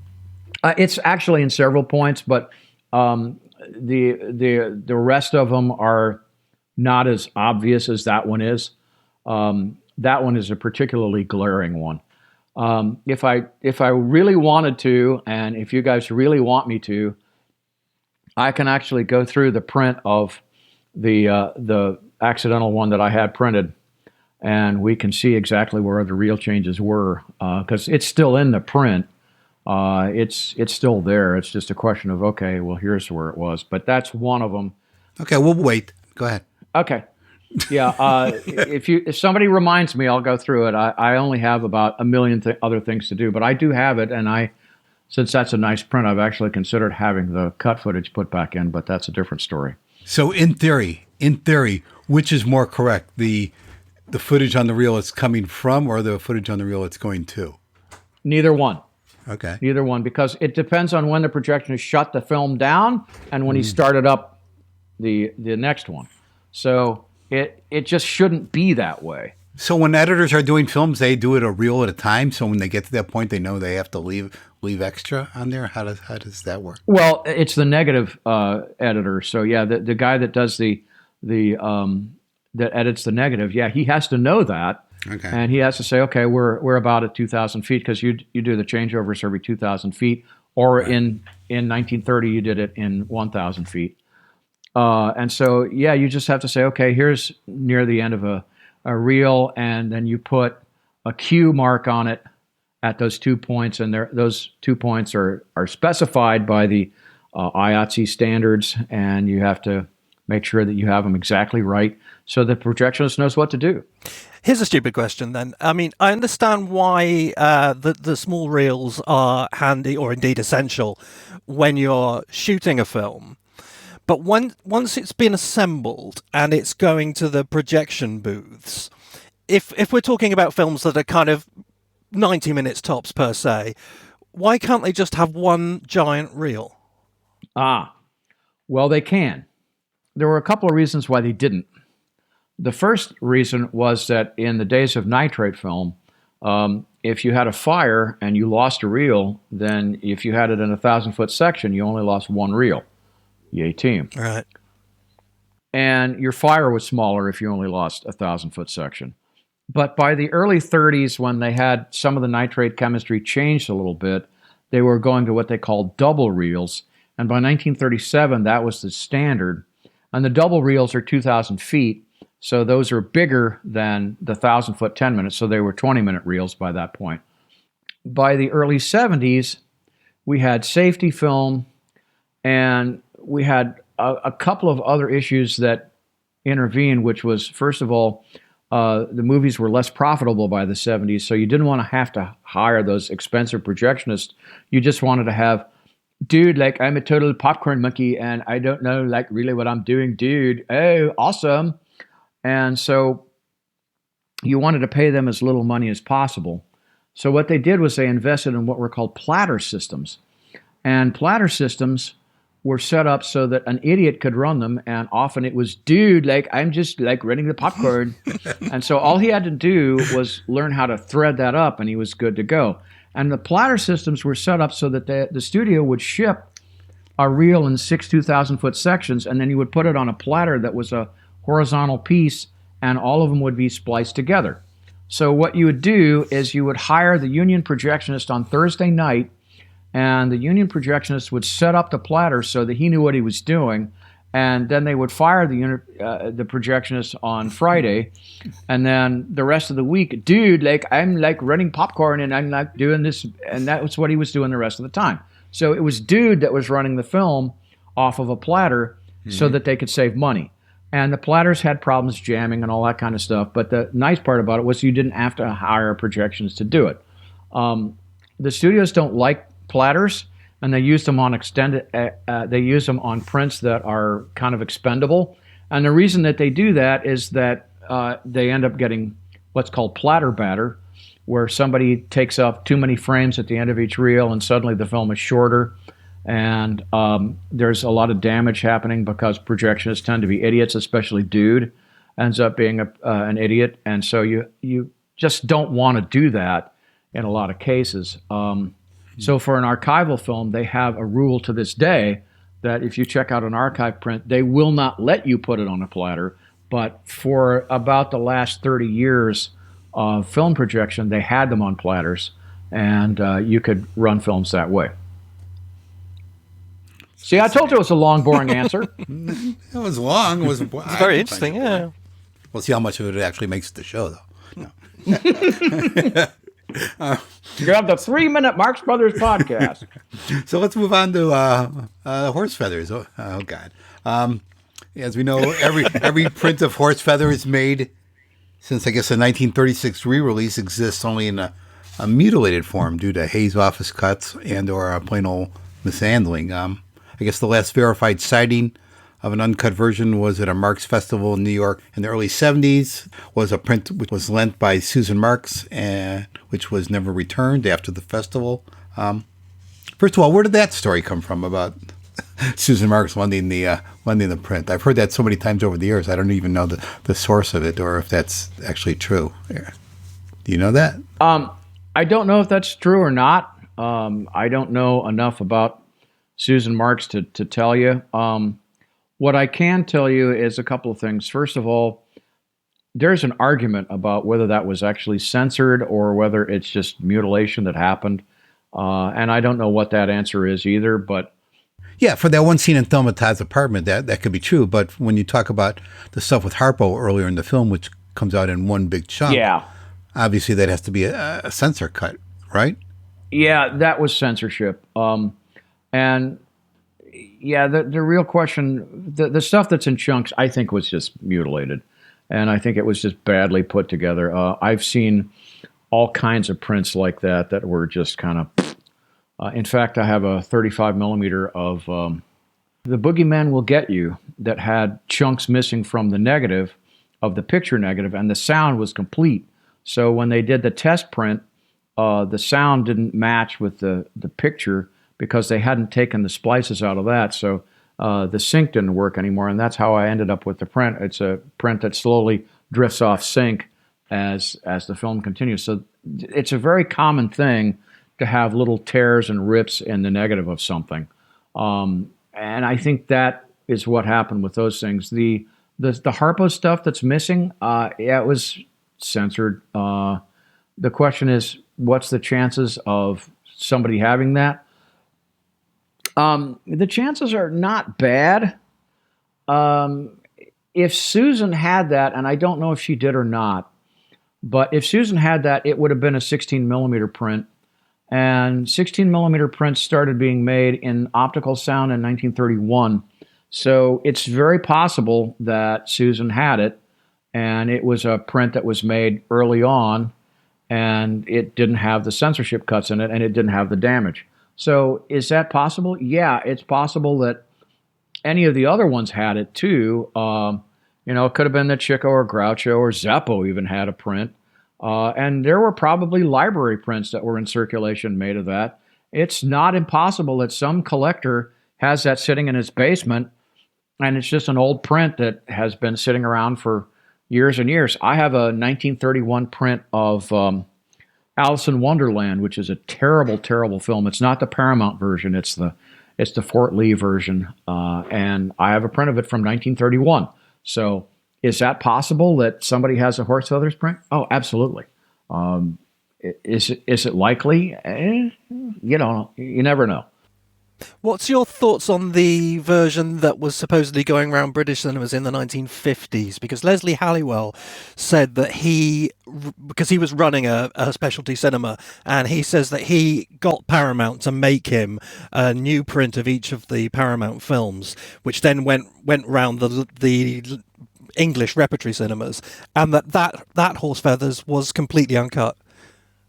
D: It's actually in several points, but the rest of them are not as obvious as that one is. That one is a particularly glaring one. If I really wanted to, and if you guys really want me to, I can actually go through the print of the accidental one that I had printed, and we can see exactly where the real changes were, because it's still in the print. It's still there. It's just a question of, okay, well, here's where it was. But that's one of them.
C: Okay, we'll wait. Go ahead.
D: Okay. Yeah. If somebody reminds me, I'll go through it. I only have about a million other things to do, but I do have it. And since that's a nice print, I've actually considered having the cut footage put back in, but that's a different story.
C: So in theory, which is more correct? The footage on the reel it's coming from, or the footage on the reel it's going to?
D: Neither one.
C: Okay.
D: Neither one, because it depends on when the projectionist shut the film down and when he started up the next one. So it just shouldn't be that way.
C: So when editors are doing films, they do it a reel at a time. So when they get to that point, they know they have to leave extra on there. How does that work?
D: Well, it's the negative editor. So yeah, the guy that does the that edits the negative, yeah, he has to know that.
C: Okay.
D: And he has to say, okay, we're about at 2,000 feet because you do the changeovers every 2,000 feet, or in 1930 you did it in 1,000 feet. And so, yeah, you just have to say, okay, here's near the end of a reel, and then you put a Q mark on it at those 2 points, and those 2 points are specified by the IATSE standards, and you have to make sure that you have them exactly right so the projectionist knows what to do.
F: Here's a stupid question then. I mean, I understand why the small reels are handy or indeed essential when you're shooting a film. But once it's been assembled and it's going to the projection booths, if we're talking about films that are kind of 90 minutes tops per se, why can't they just have one giant reel?
D: Well, they can. There were a couple of reasons why they didn't. The first reason was that in the days of nitrate film, if you had a fire and you lost a reel, then if you had it in a 1,000-foot section, you only lost one reel. Yay, team.
F: Right.
D: And your fire was smaller if you only lost a 1,000-foot section. But by the early 30s, when they had some of the nitrate chemistry changed a little bit, they were going to what they called double reels. And by 1937, that was the standard. And the double reels are 2,000 feet. So those are bigger than the 1,000-foot 10 minutes. So they were 20-minute reels by that point. By the early 70s, we had safety film, and we had a couple of other issues that intervened, which was, first of all, the movies were less profitable by the 70s, so you didn't want to have to hire those expensive projectionists. You just wanted to have, dude, like, I'm a total popcorn monkey, and I don't know, like, really what I'm doing, dude. Oh, awesome. And so you wanted to pay them as little money as possible. So what they did was they invested in what were called platter systems. And platter systems were set up so that an idiot could run them, and often it was, dude, like, I'm just, like, running the popcorn. And so all he had to do was learn how to thread that up, and he was good to go. And the platter systems were set up so that the studio would ship a reel in 6 2,000-foot sections, and then you would put it on a platter that was a horizontal piece, and all of them would be spliced together. So what you would do is you would hire the union projectionist on Thursday night, and the union projectionist would set up the platter so that he knew what he was doing, and then they would fire the projectionist on Friday, and then the rest of the week, dude, like, I'm, like, running popcorn, and I'm, like, doing this, and that was what he was doing the rest of the time. So it was dude that was running the film off of a platter so that they could save money. And the platters had problems jamming and all that kind of stuff. But the nice part about it was you didn't have to hire projections to do it. The studios don't like platters, and they use them on they use them on prints that are kind of expendable. And the reason that they do that is that they end up getting what's called platter batter, where somebody takes up too many frames at the end of each reel, and suddenly the film is shorter. And there's a lot of damage happening because projectionists tend to be idiots, especially dude ends up being an idiot. And so you just don't want to do that in a lot of cases. So for an archival film, they have a rule to this day that if you check out an archive print, they will not let you put it on a platter. But for about the last 30 years of film projection, they had them on platters, and you could run films that way. See, I told you it was a long, boring answer.
C: It was long. It was
F: It's very interesting, yeah.
C: We'll see how much of it actually makes the show, though. No.
D: You have the 3-minute Marx Brothers podcast.
C: So let's move on to horse feathers. Oh God. As we know, every print of horse feather is made since, I guess, the 1936 re-release exists only in a mutilated form due to Hayes office cuts and or a plain old mishandling. I guess the last verified sighting of an uncut version was at a Marx festival in New York in the early 70s. Was a print which was lent by Susan Marx, and which was never returned after the festival. First of all, where did that story come from about Susan Marx lending the print? I've heard that so many times over the years. I don't even know the source of it or if that's actually true. Do you know that?
D: I don't know if that's true or not. I don't know enough about Susan Marx to tell you. What I can tell you is a couple of things. First of all, there's an argument about whether that was actually censored or whether it's just mutilation that happened. And I don't know what that answer is either, but
C: Yeah, for that one scene in Thelma Todd's apartment, that could be true. But when you talk about the stuff with Harpo earlier in the film, which comes out in one big chunk,
D: yeah.
C: obviously that has to be a censor cut, right?
D: Yeah, that was censorship. And yeah, the real question, the stuff that's in chunks, I think was just mutilated. And I think it was just badly put together. I've seen all kinds of prints like that were just kind of... in fact, I have a 35 millimeter of The Boogeyman Will Get You that had chunks missing from the negative of the picture negative, and the sound was complete. So when they did the test print, the sound didn't match with the picture because they hadn't taken the splices out of that. So the sync didn't work anymore, and that's how I ended up with the print. It's a print that slowly drifts off sync as the film continues. So it's a very common thing to have little tears and rips in the negative of something. And I think that is what happened with those things. The Harpo stuff that's missing, yeah, it was censored. The question is, what's the chances of somebody having that? The chances are not bad. If Susan had that, and I don't know if she did or not, but if Susan had that, it would have been a 16 millimeter print. And 16 millimeter prints started being made in optical sound in 1931. So it's very possible that Susan had it, and it was a print that was made early on, and it didn't have the censorship cuts in it, and it didn't have the damage. So is that possible? Yeah, it's possible that any of the other ones had it too. It could have been that Chico or Groucho or Zeppo even had a print. And there were probably library prints that were in circulation made of that. It's not impossible that some collector has that sitting in his basement, and it's just an old print that has been sitting around for years and years. I have a 1931 print of Alice in Wonderland, which is a terrible, terrible film. It's not the Paramount version. It's the Fort Lee version. And I have a print of it from 1931. So is that possible that somebody has a Horse Feathers print? Oh, absolutely. Is it likely? You don't know. You never know.
F: What's your thoughts on the version that was supposedly going around British cinemas in the 1950s? Because Leslie Halliwell said that because he was running a specialty cinema, and he says that he got Paramount to make him a new print of each of the Paramount films, which then went round the English repertory cinemas, and that Horse Feathers was completely uncut.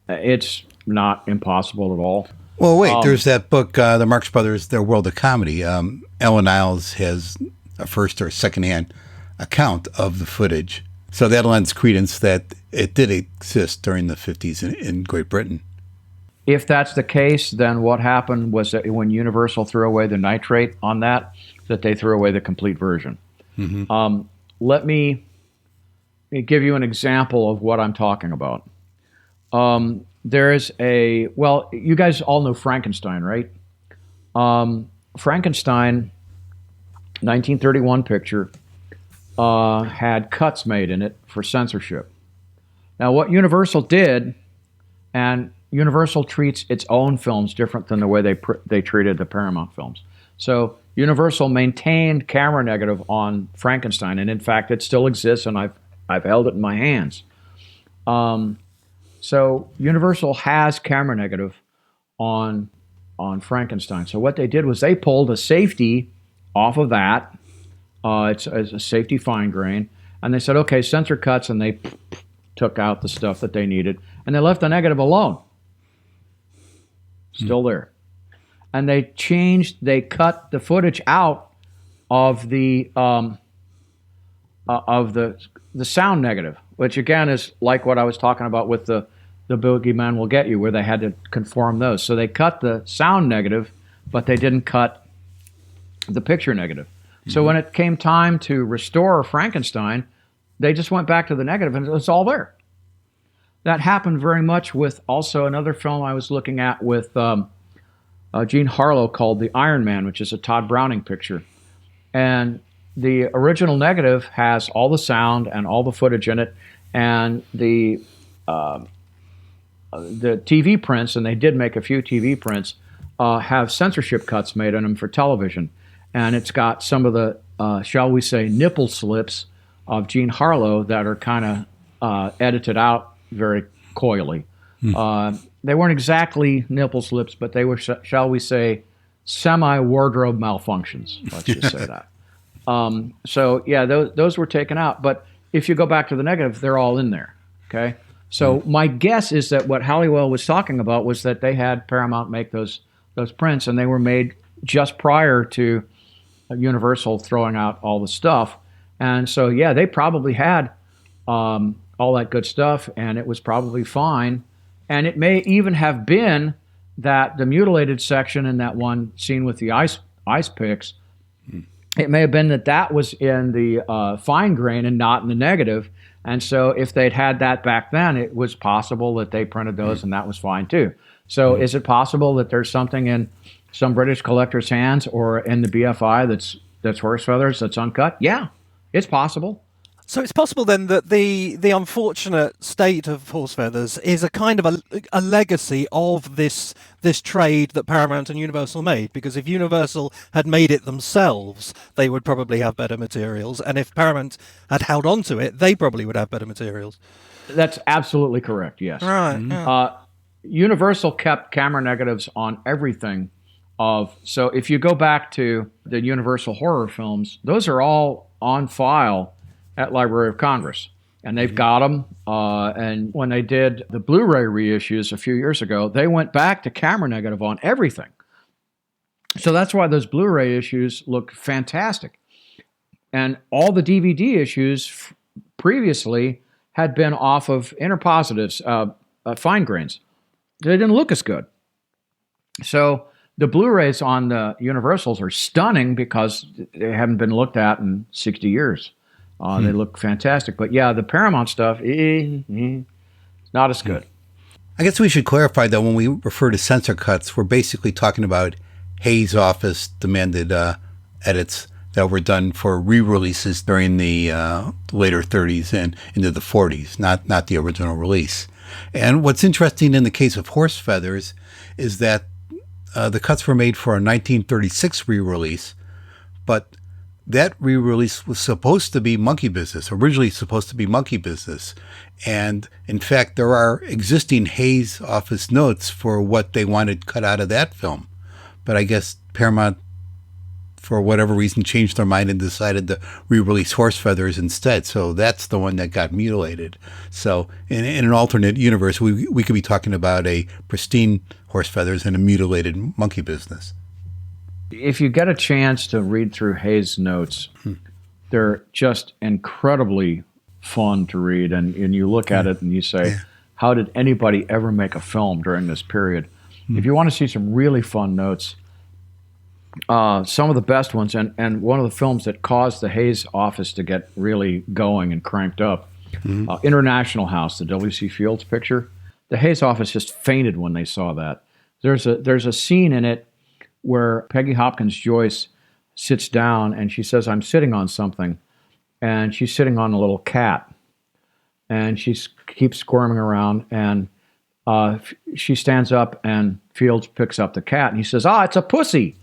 D: It's not impossible at all.
C: Well, wait, there's that book, the Marx Brothers, Their World of Comedy. Ellen Niles has a first or second-hand account of the footage. So that lends credence that it did exist during the 50s in Great Britain.
D: If that's the case, then what happened was that when Universal threw away the nitrate on that they threw away the complete version. Mm-hmm. Let me give you an example of what I'm talking about. There's you guys all know Frankenstein, right? Frankenstein, 1931 picture, had cuts made in it for censorship. Now, what Universal did, and Universal treats its own films different than the way they treated the Paramount films. So Universal maintained camera negative on Frankenstein, and in fact, it still exists, and I've held it in my hands. So Universal has camera negative on Frankenstein. So what they did was they pulled a safety off of that. It's a safety fine grain, and they said, okay, censor cuts, and they took out the stuff that they needed, and they left the negative alone. Still there. And they cut the footage out of the sound negative, which again is like what I was talking about with the Boogeyman Will Get You, where they had to conform those. So they cut the sound negative, but they didn't cut the picture negative. Mm-hmm. So when it came time to restore Frankenstein, they just went back to the negative, and it's all there. That happened very much with also another film I was looking at with Jean Harlow called The Iron Man, which is a Todd Browning picture. And the original negative has all the sound and all the footage in it, and the TV prints, and they did make a few TV prints, have censorship cuts made in them for television. And it's got some of the, shall we say, nipple slips of Jean Harlow that are kind of edited out very coyly. They weren't exactly nipple slips, but they were, shall we say, semi-wardrobe malfunctions. Let's just say that. So, yeah, those were taken out. But if you go back to the negative, they're all in there, okay? So my guess is that what Halliwell was talking about was that they had Paramount make those prints, and they were made just prior to Universal throwing out all the stuff. And so, yeah, they probably had all that good stuff, and it was probably fine. And it may even have been that the mutilated section in that one scene with the ice picks, it may have been that was in the fine grain and not in the negative. And so if they'd had that back then, it was possible that they printed those and that was fine too. So is it possible that there's something in some British collector's hands or in the BFI that's horse feathers that's uncut? Yeah, it's possible.
F: So it's possible then that the unfortunate state of horse feathers is a kind of a legacy of this trade that Paramount and Universal made, because if Universal had made it themselves, they would probably have better materials, and if Paramount had held on to it, they probably would have better materials.
D: That's absolutely correct, yes.
F: Right. Yeah.
D: Universal kept camera negatives on everything. So if you go back to the Universal horror films, those are all on file at Library of Congress, and they've got them. And when they did the Blu-ray reissues a few years ago, they went back to camera negative on everything. So that's why those Blu-ray issues look fantastic. And all the DVD issues previously had been off of interpositives, fine grains. They didn't look as good. So the Blu-rays on the Universals are stunning because they haven't been looked at in 60 years. They look fantastic. But yeah, the Paramount stuff, not as good.
C: I guess we should clarify that when we refer to censor cuts, we're basically talking about Hayes' office demanded edits that were done for re-releases during the later 30s and into the 40s, not the original release. And what's interesting in the case of Horse Feathers is that the cuts were made for a 1936 re-release, but that re-release was supposed to be Monkey Business, originally supposed to be Monkey Business. And in fact, there are existing Hayes office notes for what they wanted cut out of that film. But I guess Paramount, for whatever reason, changed their mind and decided to re-release Horse Feathers instead. So that's the one that got mutilated. So in an alternate universe, we could be talking about a pristine Horse Feathers and a mutilated Monkey Business.
D: If you get a chance to read through Hayes' notes, they're just incredibly fun to read. And you look at it and you say, how did anybody ever make a film during this period? If you want to see some really fun notes, some of the best ones, and one of the films that caused the Hayes office to get really going and cranked up, International House, the W.C. Fields picture, the Hayes office just fainted when they saw that. There's a scene in it where Peggy Hopkins Joyce sits down and she says, I'm sitting on something. And she's sitting on a little cat. And she keeps squirming around. And she stands up and Fields picks up the cat. And he says, it's a pussy.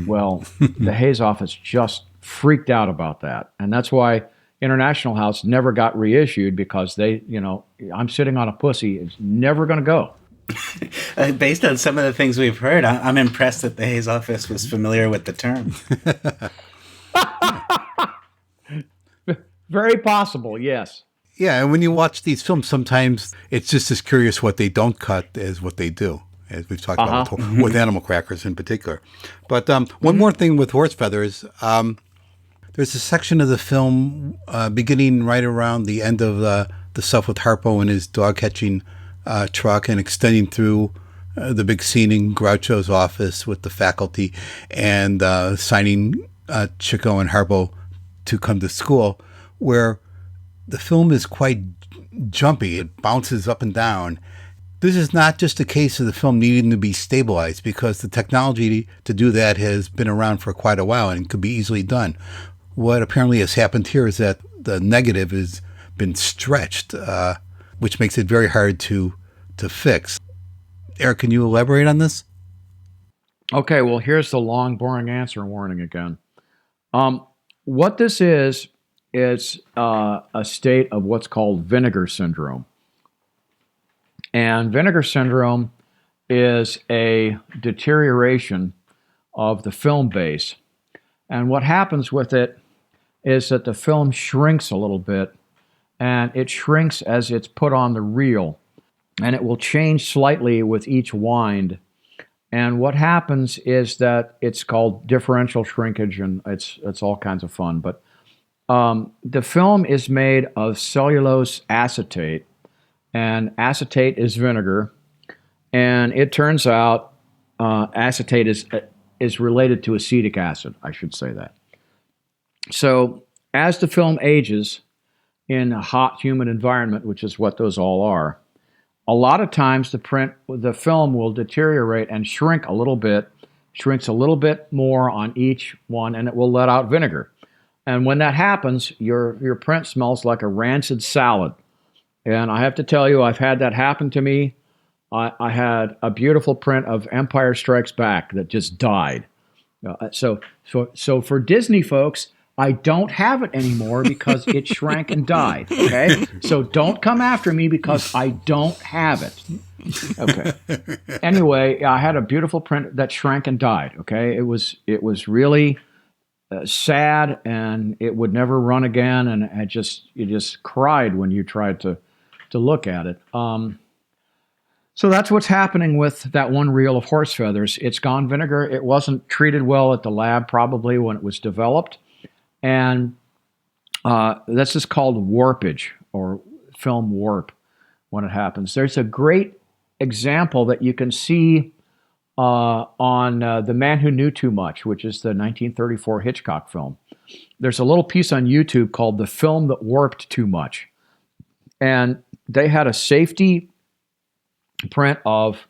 D: Well, the Hayes office just freaked out about that. And that's why International House never got reissued, because they, I'm sitting on a pussy. It's never going to go.
E: Based on some of the things we've heard, I'm impressed that the Hayes office was familiar with the term.
C: Very possible, yes. Yeah, and when you watch these films, sometimes it's just as curious what they don't cut as what they do, as we've talked about with Animal Crackers in particular. But one more thing with Horse Feathers, there's a section of the film beginning right around the end of the stuff with Harpo and his dog-catching truck and extending through the big scene in Groucho's office with the faculty and signing Chico and Harpo to come to school, where the film is quite jumpy. It bounces up and down. This is not just a case of the film needing to be stabilized, because the technology to do that has been around for quite a while and could be easily done. What apparently has happened here is that the negative has been stretched, which makes it very hard to fix. Eric, can you elaborate on this?
D: Okay, well, here's the long, boring answer warning again. What this is a state of what's called vinegar syndrome. And vinegar syndrome is a deterioration of the film base. And what happens with it is that the film shrinks a little bit, and it shrinks as it's put on the reel, and it will change slightly with each wind. And what happens is that it's called differential shrinkage, and it's all kinds of fun. But the film is made of cellulose acetate, and acetate is vinegar. And it turns out acetate is related to acetic acid. I should say that. So as the film ages in a hot, humid environment, which is what those all are, a lot of times the film will deteriorate and shrink a little bit, shrinks a little bit more on each one, and it will let out vinegar. And when that happens, your print smells like a rancid salad. And I have to tell you, I've had that happen to me. I had a beautiful print of Empire Strikes Back that just died. So for Disney folks, I don't have it anymore because it shrank and died, okay? So don't come after me because I don't have it. Okay. Anyway, I had a beautiful print that shrank and died, okay? It was really sad, and it would never run again, and you just cried when you tried to look at it. So that's what's happening with that one reel of horse feathers. It's gone vinegar. It wasn't treated well at the lab probably when it was developed. And this is called warpage, or film warp, when it happens. There's a great example that you can see on The Man Who Knew Too Much, which is the 1934 Hitchcock film. There's a little piece on YouTube called The Film That Warped Too Much. And they had a safety print of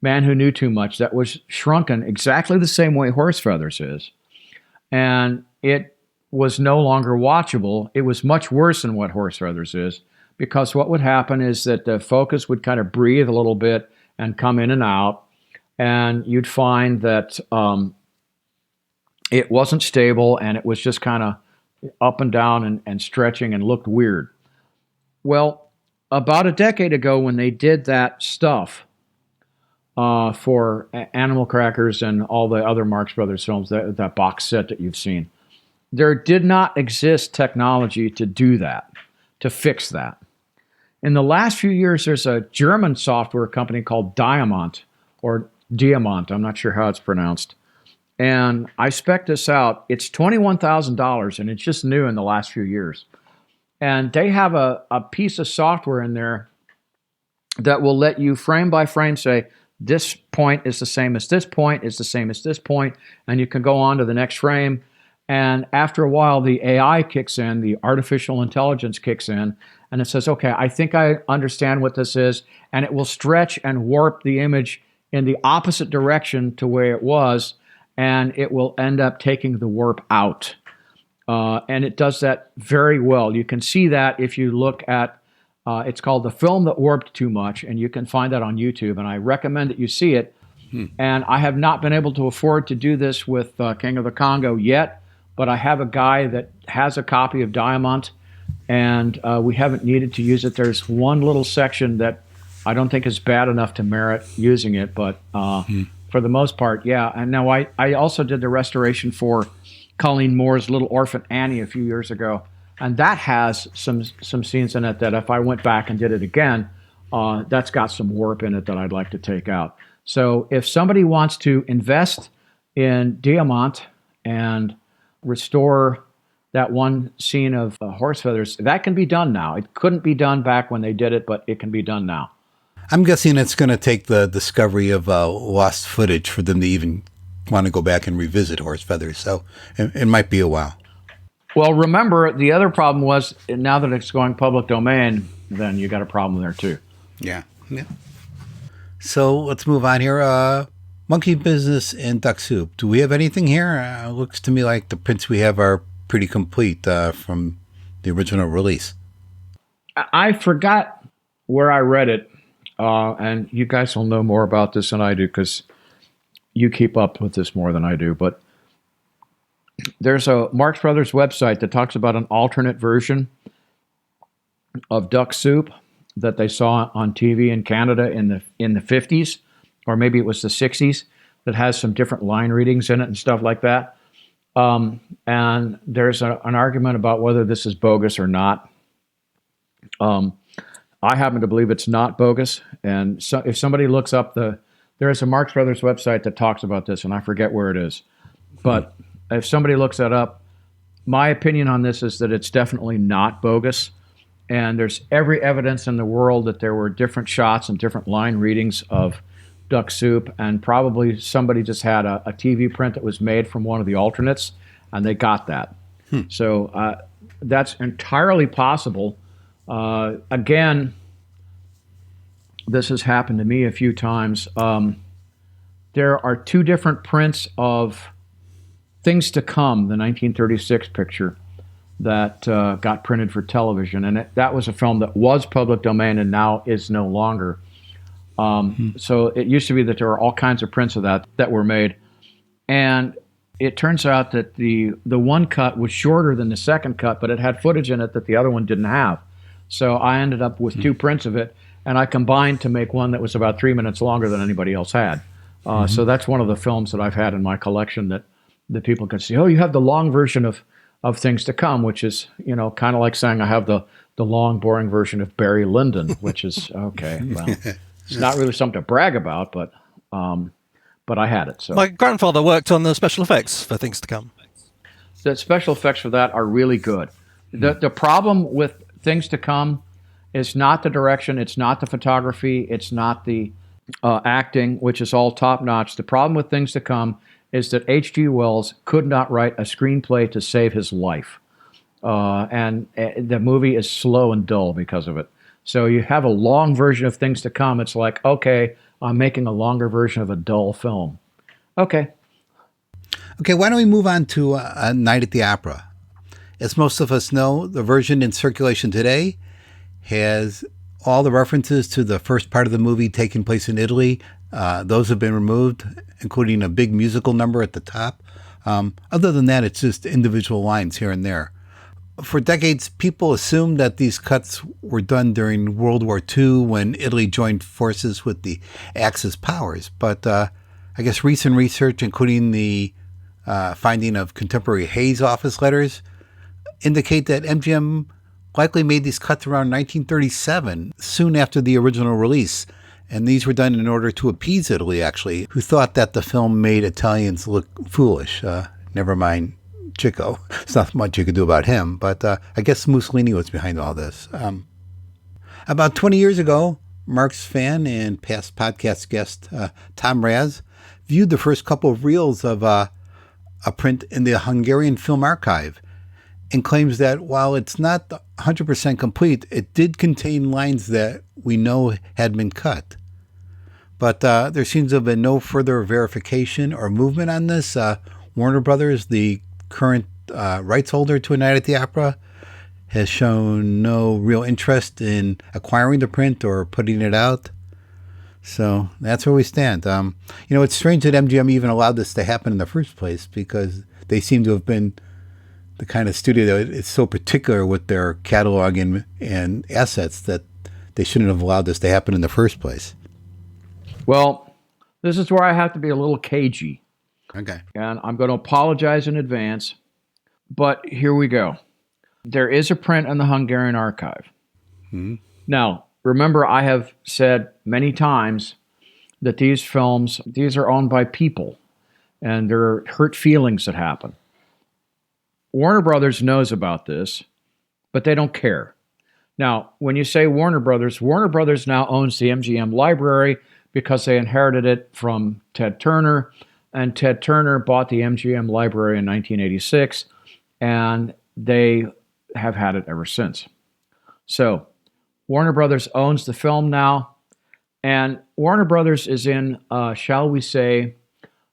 D: Man Who Knew Too Much that was shrunken exactly the same way horse feathers is. And it was no longer watchable. It was much worse than what horse feathers is, because what would happen is that the focus would kind of breathe a little bit and come in and out, and you'd find that it wasn't stable, and it was just kind of up and down and stretching and looked weird. Well, about a decade ago, when they did that stuff for Animal Crackers and all the other Marx Brothers films, that box set that you've seen, there did not exist technology to do that, to fix that. In the last few years, there's a German software company called Diamant, or Diamant, I'm not sure how it's pronounced. And I spec'd this out. It's $21,000, and it's just new in the last few years. And they have a piece of software in there that will let you frame by frame say, this point is the same as this point, is the same as this point, and you can go on to the next frame. And after a while, the AI kicks in, the artificial intelligence kicks in, and it says, okay, I think I understand what this is, and it will stretch and warp the image in the opposite direction to where it was, and it will end up taking the warp out. And it does that very well. You can see that if you look at, it's called The Film That Warped Too Much, and you can find that on YouTube, and I recommend that you see it. And I have not been able to afford to do this with King of the Congo yet, but I have a guy that has a copy of Diamant, and we haven't needed to use it. There's one little section that I don't think is bad enough to merit using it, but for the most part, yeah. And now I also did the restoration for Colleen Moore's Little Orphan Annie a few years ago, and that has some scenes in it that if I went back and did it again, that's got some warp in it that I'd like to take out. So if somebody wants to invest in Diamant and restore that one scene of horse feathers, that can be done now. It couldn't be done back when they did it, but it can be done now.
C: I'm guessing it's going to take the discovery of lost footage for them to even want to go back and revisit horse feathers. So it might be a while.
D: Well, remember, the other problem was, now that it's going public domain, then you got a problem there too.
C: Yeah. So let's move on here. Monkey Business and Duck Soup. Do we have anything here? Looks to me like the prints we have are pretty complete from the original release.
D: I forgot where I read it, and you guys will know more about this than I do because you keep up with this more than I do. But there's a Marx Brothers website that talks about an alternate version of Duck Soup that they saw on TV in Canada in the 50s, or maybe it was the 60s, that has some different line readings in it and stuff like that. And there's an argument about whether this is bogus or not. I happen to believe it's not bogus. And so if somebody looks up there is a Marx Brothers website that talks about this, and I forget where it is. But if somebody looks that up, my opinion on this is that it's definitely not bogus. And there's every evidence in the world that there were different shots and different line readings of Duck Soup, and probably somebody just had a TV print that was made from one of the alternates, and they got that. So that's entirely possible. Again, this has happened to me a few times. There are two different prints of Things to Come, the 1936 picture, that got printed for television. And that was a film that was public domain and now is no longer. So it used to be that there were all kinds of prints of that were made. And it turns out that the one cut was shorter than the second cut, but it had footage in it that the other one didn't have. So I ended up with two prints of it, and I combined to make one that was about 3 minutes longer than anybody else had. So that's one of the films that I've had in my collection that people can see. Oh, you have the long version of Things to Come, which is, kind of like saying I have the long, boring version of Barry Lyndon, which is, okay, well, it's not really something to brag about, but I had it. So
F: my grandfather worked on the special effects for Things to Come.
D: The special effects for that are really good. The problem with Things to Come is not the direction, it's not the photography, it's not the acting, which is all top-notch. The problem with Things to Come is that H.G. Wells could not write a screenplay to save his life. And the movie is slow and dull because of it. So you have a long version of Things to Come. It's like, okay, I'm making a longer version of a dull film. Okay.
C: Okay, why don't we move on to A Night at the Opera? As most of us know, the version in circulation today has all the references to the first part of the movie taking place in Italy. Those have been removed, including a big musical number at the top. Other than that, it's just individual lines here and there. For decades, people assumed that these cuts were done during World War II when Italy joined forces with the Axis powers. But I guess recent research, including the finding of contemporary Hayes office letters, indicate that MGM likely made these cuts around 1937, soon after the original release. And these were done in order to appease Italy, actually, who thought that the film made Italians look foolish. Never mind Chico. There's not much you could do about him, but I guess Mussolini was behind all this. About 20 years ago, Marx fan and past podcast guest Tom Raz viewed the first couple of reels of a print in the Hungarian Film Archive and claims that while it's not 100% complete, it did contain lines that we know had been cut. But there seems to have been no further verification or movement on this. Warner Brothers, the current rights holder to A Night at the Opera, has shown no real interest in acquiring the print or putting it out. So that's where we stand. It's strange that MGM even allowed this to happen in the first place, because they seem to have been the kind of studio that is so particular with their catalog and assets that they shouldn't have allowed this to happen in the first place.
D: Well, this is where I have to be a little cagey.
C: Okay.
D: And I'm going to apologize in advance, but here we go. There is a print in the Hungarian archive. Mm-hmm. Now, remember, I have said many times that these films, these are owned by people, and there are hurt feelings that happen. Warner Brothers knows about this, but they don't care. Now, when you say Warner Brothers now owns the MGM library because they inherited it from Ted Turner, and Ted Turner bought the MGM library in 1986, and they have had it ever since. So, Warner Brothers owns the film now. And Warner Brothers is in, shall we say,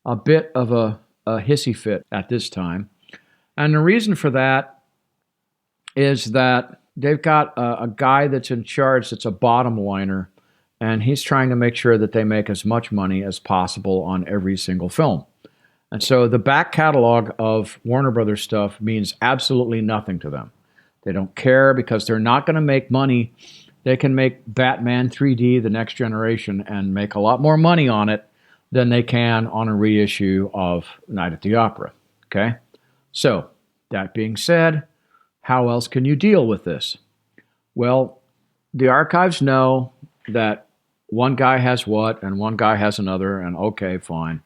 D: a bit of a hissy fit at this time. And the reason for that is that they've got a guy that's in charge that's a bottom liner, and he's trying to make sure that they make as much money as possible on every single film. And so the back catalog of Warner Brothers stuff means absolutely nothing to them. They don't care because they're not going to make money. They can make Batman 3D, The Next Generation, and make a lot more money on it than they can on a reissue of Night at the Opera. Okay? So, that being said, how else can you deal with this? Well, the archives know that one guy has what and one guy has another, and okay, fine.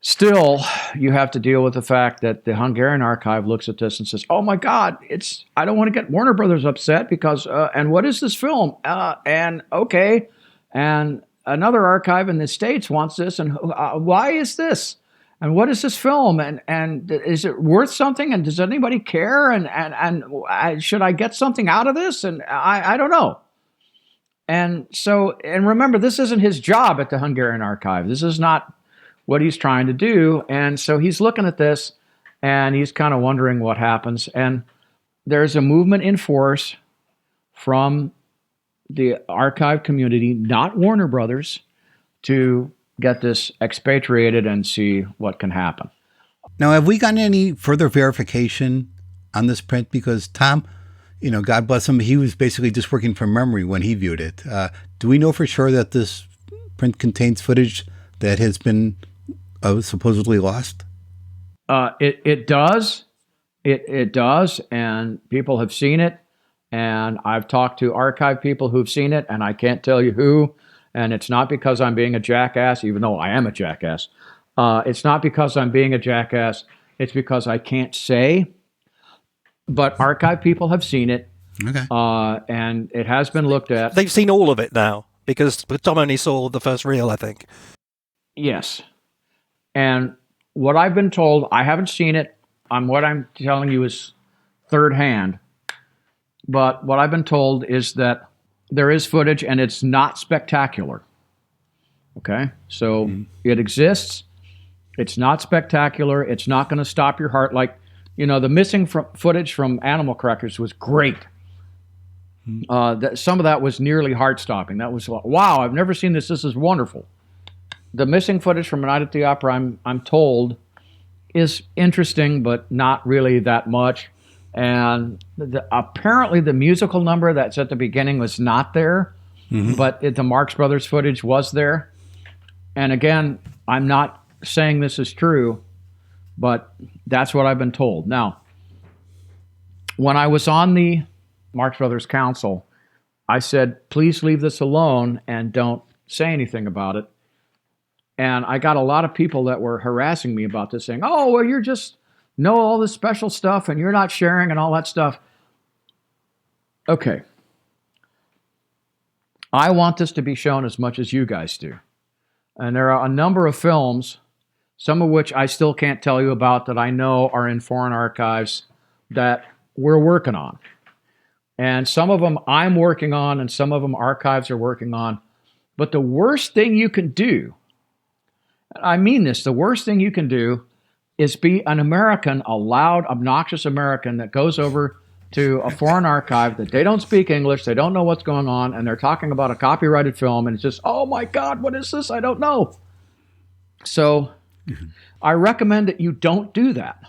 D: Still, you have to deal with the fact that the Hungarian archive looks at this and says, oh my God, I don't want to get Warner Brothers upset because, and what is this film? And okay, and another archive in the States wants this, and why is this? And what is this film? And is it worth something? And does anybody care? And should I get something out of this? And I don't know. And so, and remember, this isn't his job at the Hungarian archive. This is not what he's trying to do. And so he's looking at this and he's kind of wondering what happens. And there's a movement in force from the archive community, not Warner Brothers, to get this expatriated and see what can happen.
C: Now, have we gotten any further verification on this print? Because Tom, God bless him, he was basically just working from memory when he viewed it. Do we know for sure that this print contains footage that has been supposedly lost?
D: It does. It does, and people have seen it. And I've talked to archive people who've seen it, and I can't tell you who. And it's not because I'm being a jackass, even though I am a jackass. It's not because I'm being a jackass. It's because I can't say. But archive people have seen it.
C: Okay.
D: And it has been looked at.
F: They've seen all of it now, because Tom only saw the first reel, I think.
D: Yes. And what I've been told, I haven't seen it. What I'm telling you is third hand. But what I've been told is that there is footage and it's not spectacular. Okay? So it exists. It's not spectacular. It's not going to stop your heart. Like, the missing footage from Animal Crackers was great. Some of that was nearly heart-stopping. That was like, wow, I've never seen this. This is wonderful. The missing footage from A Night at the Opera, I'm told, is interesting, but not really that much. And apparently the musical number that's at the beginning was not there, but the Marx Brothers footage was there. And again, I'm not saying this is true, but that's what I've been told. Now, when I was on the Marx Brothers Council, I said, please leave this alone and don't say anything about it. And I got a lot of people that were harassing me about this, saying, oh, well, you're just know all this special stuff and you're not sharing and all that stuff. Okay. I want this to be shown as much as you guys do. And there are a number of films, some of which I still can't tell you about, that I know are in foreign archives that we're working on. And some of them I'm working on and some of them archives are working on. But the worst thing you can do, I mean this, the worst thing you can do is be an American, a loud, obnoxious American that goes over to a foreign archive that they don't speak English, they don't know what's going on, and they're talking about a copyrighted film, and it's just, oh my God, what is this? I don't know. So I recommend that you don't do that,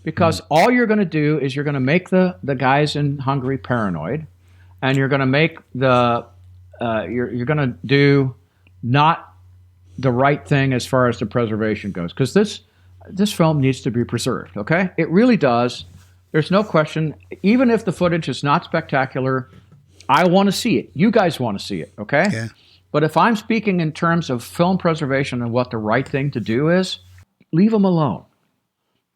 D: because all you're going to do is you're going to make the guys in Hungary paranoid, and you're going to make you're going to do not the right thing as far as the preservation goes, because this film needs to be preserved, okay? It really does. There's no question. Even if the footage is not spectacular, I want to see it. You guys want to see it, okay?
C: Yeah.
D: But if I'm speaking in terms of film preservation and what the right thing to do is, leave them alone,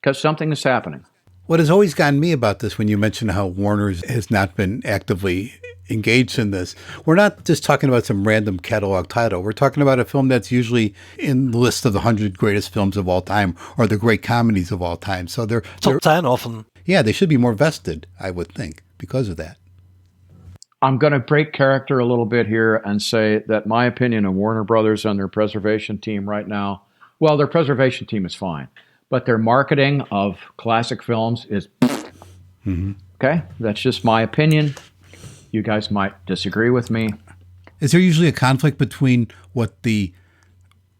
D: because something is happening.
C: What has always gotten me about this, when you mention how Warner's has not been actively engaged in this, we're not just talking about some random catalog title. We're talking about a film that's usually in the list of the 100 greatest films of all time or the great comedies of all time. So they're
F: top 10 often.
C: Yeah, they should be more vested, I would think, because of that.
D: I'm going to break character a little bit here and say that my opinion of Warner Brothers and their preservation team right now, well, their preservation team is fine, but their marketing of classic films is okay. That's just my opinion. You guys might disagree with me.
C: Is there usually a conflict between what the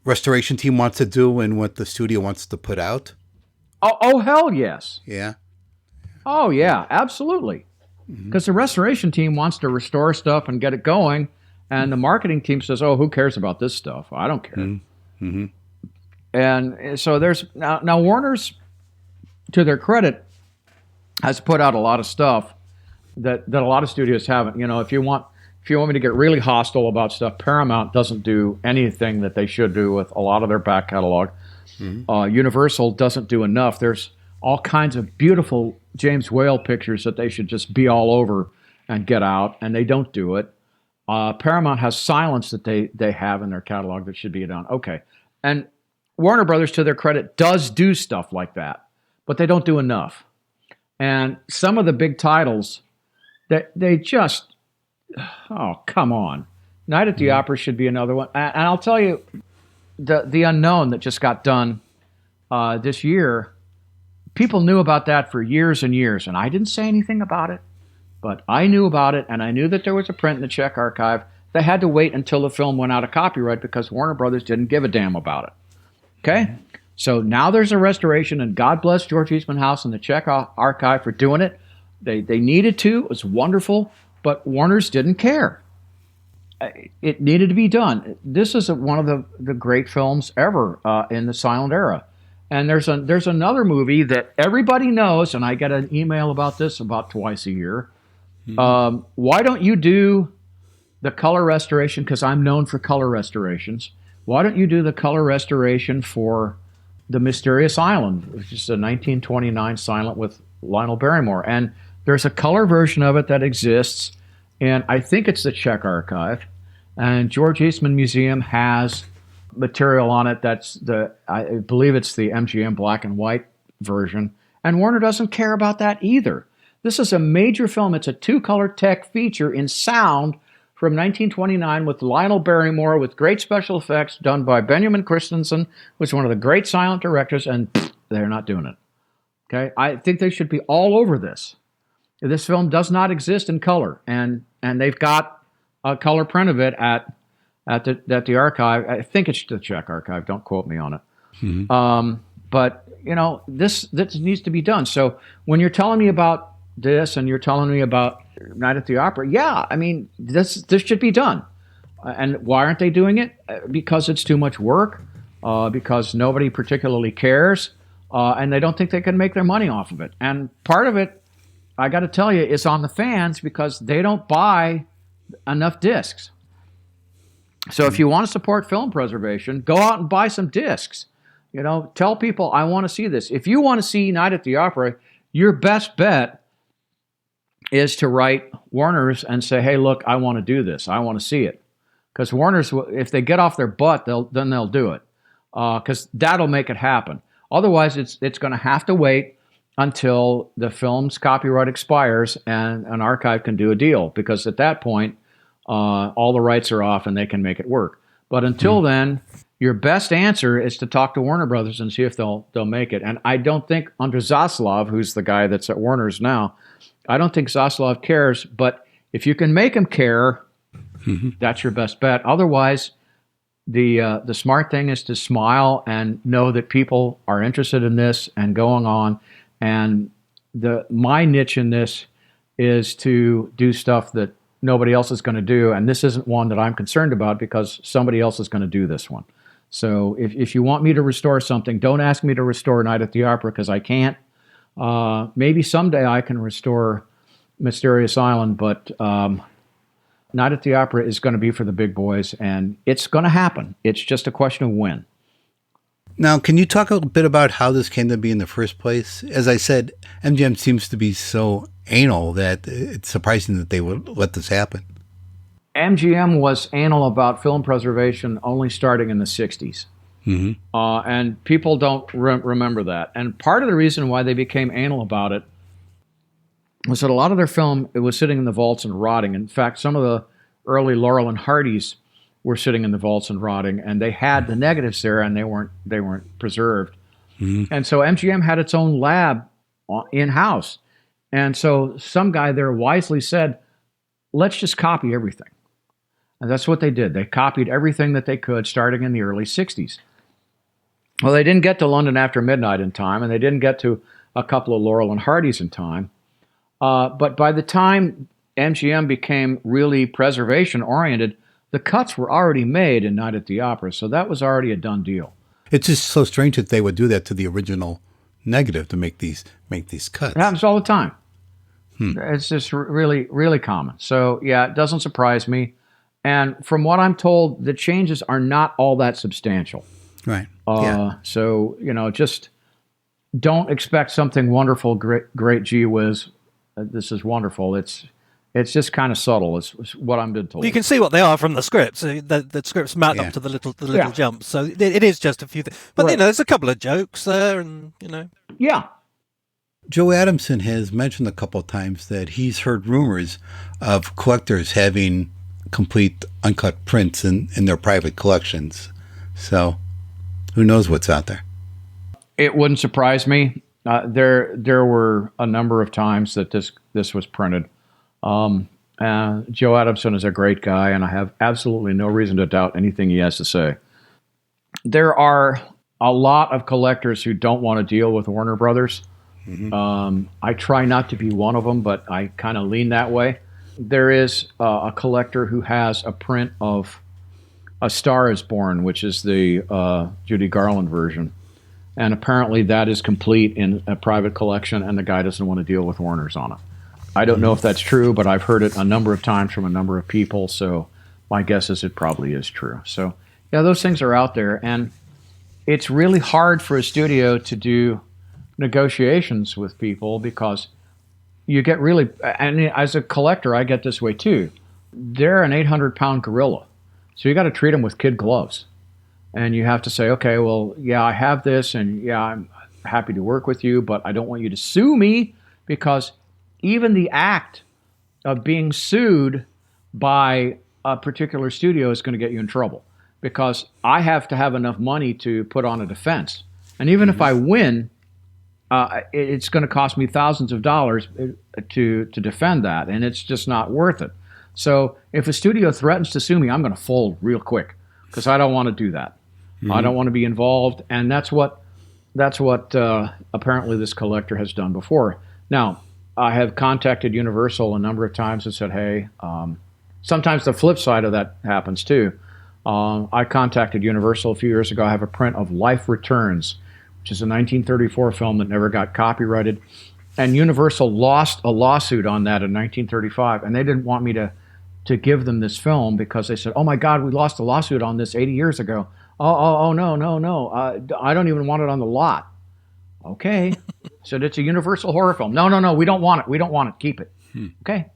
C: restoration team wants to do and what the studio wants to put out?
D: Oh hell yes.
C: Yeah.
D: Oh yeah, absolutely. Because the restoration team wants to restore stuff and get it going, and the marketing team says, "Oh, who cares about this stuff? I don't care." And so there's now Warner's, to their credit, has put out a lot of stuff that a lot of studios haven't. You know, if you want me to get really hostile about stuff, Paramount doesn't do anything that they should do with a lot of their back catalog. Universal doesn't do enough. There's all kinds of beautiful James Whale pictures that they should just be all over and get out, and they don't do it. Paramount has silence that they have in their catalog that should be done. Okay. And Warner Brothers, to their credit, does do stuff like that, but they don't do enough. And some of the big titles, they just, oh, come on. Night at the Opera should be another one. And I'll tell you, the Unknown that just got done this year, people knew about that for years and years, and I didn't say anything about it, but I knew about it, and I knew that there was a print in the Czech archive. They had to wait until the film went out of copyright because Warner Brothers didn't give a damn about it. Okay? So now there's a restoration, and God bless George Eastman House and the Czech archive for doing it. They needed to. It was wonderful, but Warner's didn't care. It needed to be done. This is one of the great films ever in the silent era. And there's another movie that everybody knows, and I get an email about this about twice a year. Why don't you do the color restoration? Because I'm known for color restorations. Why don't you do the color restoration for The Mysterious Island, which is a 1929 silent with Lionel Barrymore? And there's a color version of it that exists, and I think it's the Czech archive. And George Eastman Museum has material on it I believe it's the MGM black and white version, and Warner doesn't care about that either. This is a major film. It's a 2-color tech feature in sound from 1929 with Lionel Barrymore, with great special effects done by Benjamin Christensen, who was one of the great silent directors, and they're not doing it. Okay, I think they should be all over this. This film does not exist in color, and they've got a color print of it at the archive. I think it's the Czech archive. Don't quote me on it. But you know, this needs to be done. So when you're telling me about this and you're telling me about Night at the Opera, yeah, I mean, this should be done. And why aren't they doing it? Because it's too much work. Because nobody particularly cares, and they don't think they can make their money off of it. And part of it, I got to tell you, is on the fans because they don't buy enough discs. So if you want to support film preservation, go out and buy some discs. You know, tell people, I want to see this. If you want to see Night at the Opera, your best bet is to write Warner's and say, hey, look, I want to do this. I want to see it. Because Warner's, if they get off their butt, then they'll do it. Because that'll make it happen. Otherwise, it's going to have to wait until the film's copyright expires and an archive can do a deal. Because at that point, all the rights are off and they can make it work. But until then, your best answer is to talk to Warner Brothers and see if they'll make it. And I don't think under Zaslav, who's the guy that's at Warner's now, I don't think Zaslav cares. But if you can make him care, that's your best bet. Otherwise, the smart thing is to smile and know that people are interested in this and going on. And my niche in this is to do stuff that nobody else is going to do, and this isn't one that I'm concerned about because somebody else is going to do this one. So if you want me to restore something, don't ask me to restore Night at the Opera because I can't. Maybe someday I can restore Mysterious Island, but Night at the Opera is going to be for the big boys, and it's going to happen. It's just a question of when.
C: Now, can you talk a little bit about how this came to be in the first place? As I said, MGM seems to be so anal that it's surprising that they would let this happen.
D: MGM was anal about film preservation only starting in the 60s. And people don't remember that. And part of the reason why they became anal about it was that a lot of their film, it was sitting in the vaults and rotting. In fact, some of the early Laurel and Hardys were sitting in the vaults and rotting, and they had the negatives there, and they weren't preserved. Mm-hmm. And so MGM had its own lab in-house. And so some guy there wisely said, let's just copy everything. And that's what they did. They copied everything that they could starting in the early 60s. Well, they didn't get to London After Midnight in time, and they didn't get to a couple of Laurel and Hardys in time. But by the time MGM became really preservation-oriented, the cuts were already made in Night at the Opera, so that was already a done deal.
C: It's just so strange that they would do that to the original negative to make these cuts.
D: It happens all the time. It's just really, really common. So, yeah, it doesn't surprise me. And from what I'm told, the changes are not all that substantial.
C: Right.
D: So, just don't expect something wonderful, great gee whiz. This is wonderful. It's just kind of subtle. It's what I'm been told.
F: You can see what they are from the scripts. The scripts mount up to the little jumps. So it is just a few things. But,
D: right.
F: There's a couple of jokes there and,
D: Yeah.
C: Joe Adamson has mentioned a couple of times that he's heard rumors of collectors having complete uncut prints in their private collections. So who knows what's out there?
D: It wouldn't surprise me. There were a number of times that this was printed. Joe Adamson is a great guy, and I have absolutely no reason to doubt anything he has to say. There are a lot of collectors who don't want to deal with Warner Brothers. Mm-hmm. I try not to be one of them, but I kind of lean that way. There is a collector who has a print of A Star Is Born, which is the Judy Garland version. And apparently that is complete in a private collection, and the guy doesn't want to deal with Warner's on it. I don't know if that's true, but I've heard it a number of times from a number of people, so my guess is it probably is true. So, yeah, those things are out there, and it's really hard for a studio to do negotiations with people because you get really, and as a collector, I get this way too. They're an 800-pound gorilla, so you got to treat them with kid gloves. And you have to say, okay, well, yeah, I have this, and yeah, I'm happy to work with you, but I don't want you to sue me, because even the act of being sued by a particular studio is going to get you in trouble, because I have to have enough money to put on a defense. And even if I win, it's going to cost me thousands of dollars to defend that, and it's just not worth it. So if a studio threatens to sue me, I'm going to fold real quick, because I don't want to do that. Mm-hmm. I don't want to be involved, and that's what apparently this collector has done before. Now, I have contacted Universal a number of times and said, hey, sometimes the flip side of that happens too. I contacted Universal a few years ago. I have a print of Life Returns, which is a 1934 film that never got copyrighted. And Universal lost a lawsuit on that in 1935, and they didn't want me to give them this film because they said, oh my God, we lost a lawsuit on this 80 years ago. Oh, no. I don't even want it on the lot. Okay. So it's a Universal horror film. No, we don't want it. Keep it. Okay.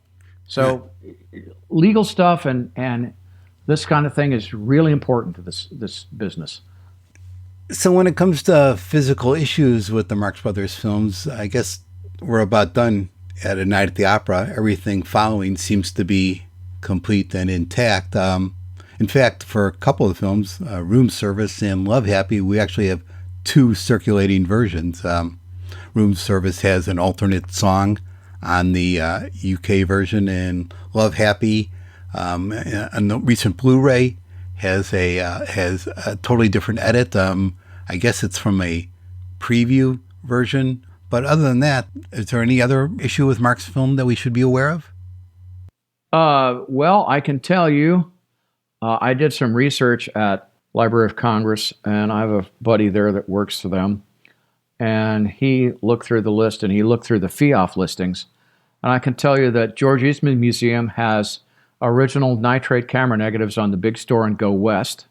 D: So legal stuff and this kind of thing is really important to this business.
C: So when it comes to physical issues with the Marx Brothers films, I guess we're about done at A Night at the Opera. Everything following seems to be complete and intact. In fact, for a couple of the films, Room Service and Love Happy, we actually have two circulating versions. Room Service has an alternate song on the UK version, and Love Happy, on the recent Blu-ray, has a totally different edit. I guess it's from a preview version. But other than that, is there any other issue with Marx film that we should be aware of?
D: Well, I can tell you, I did some research at Library of Congress, and I have a buddy there that works for them. And he looked through the list, and he looked through the FIAF listings. And I can tell you that George Eastman Museum has original nitrate camera negatives on the big store in Go West.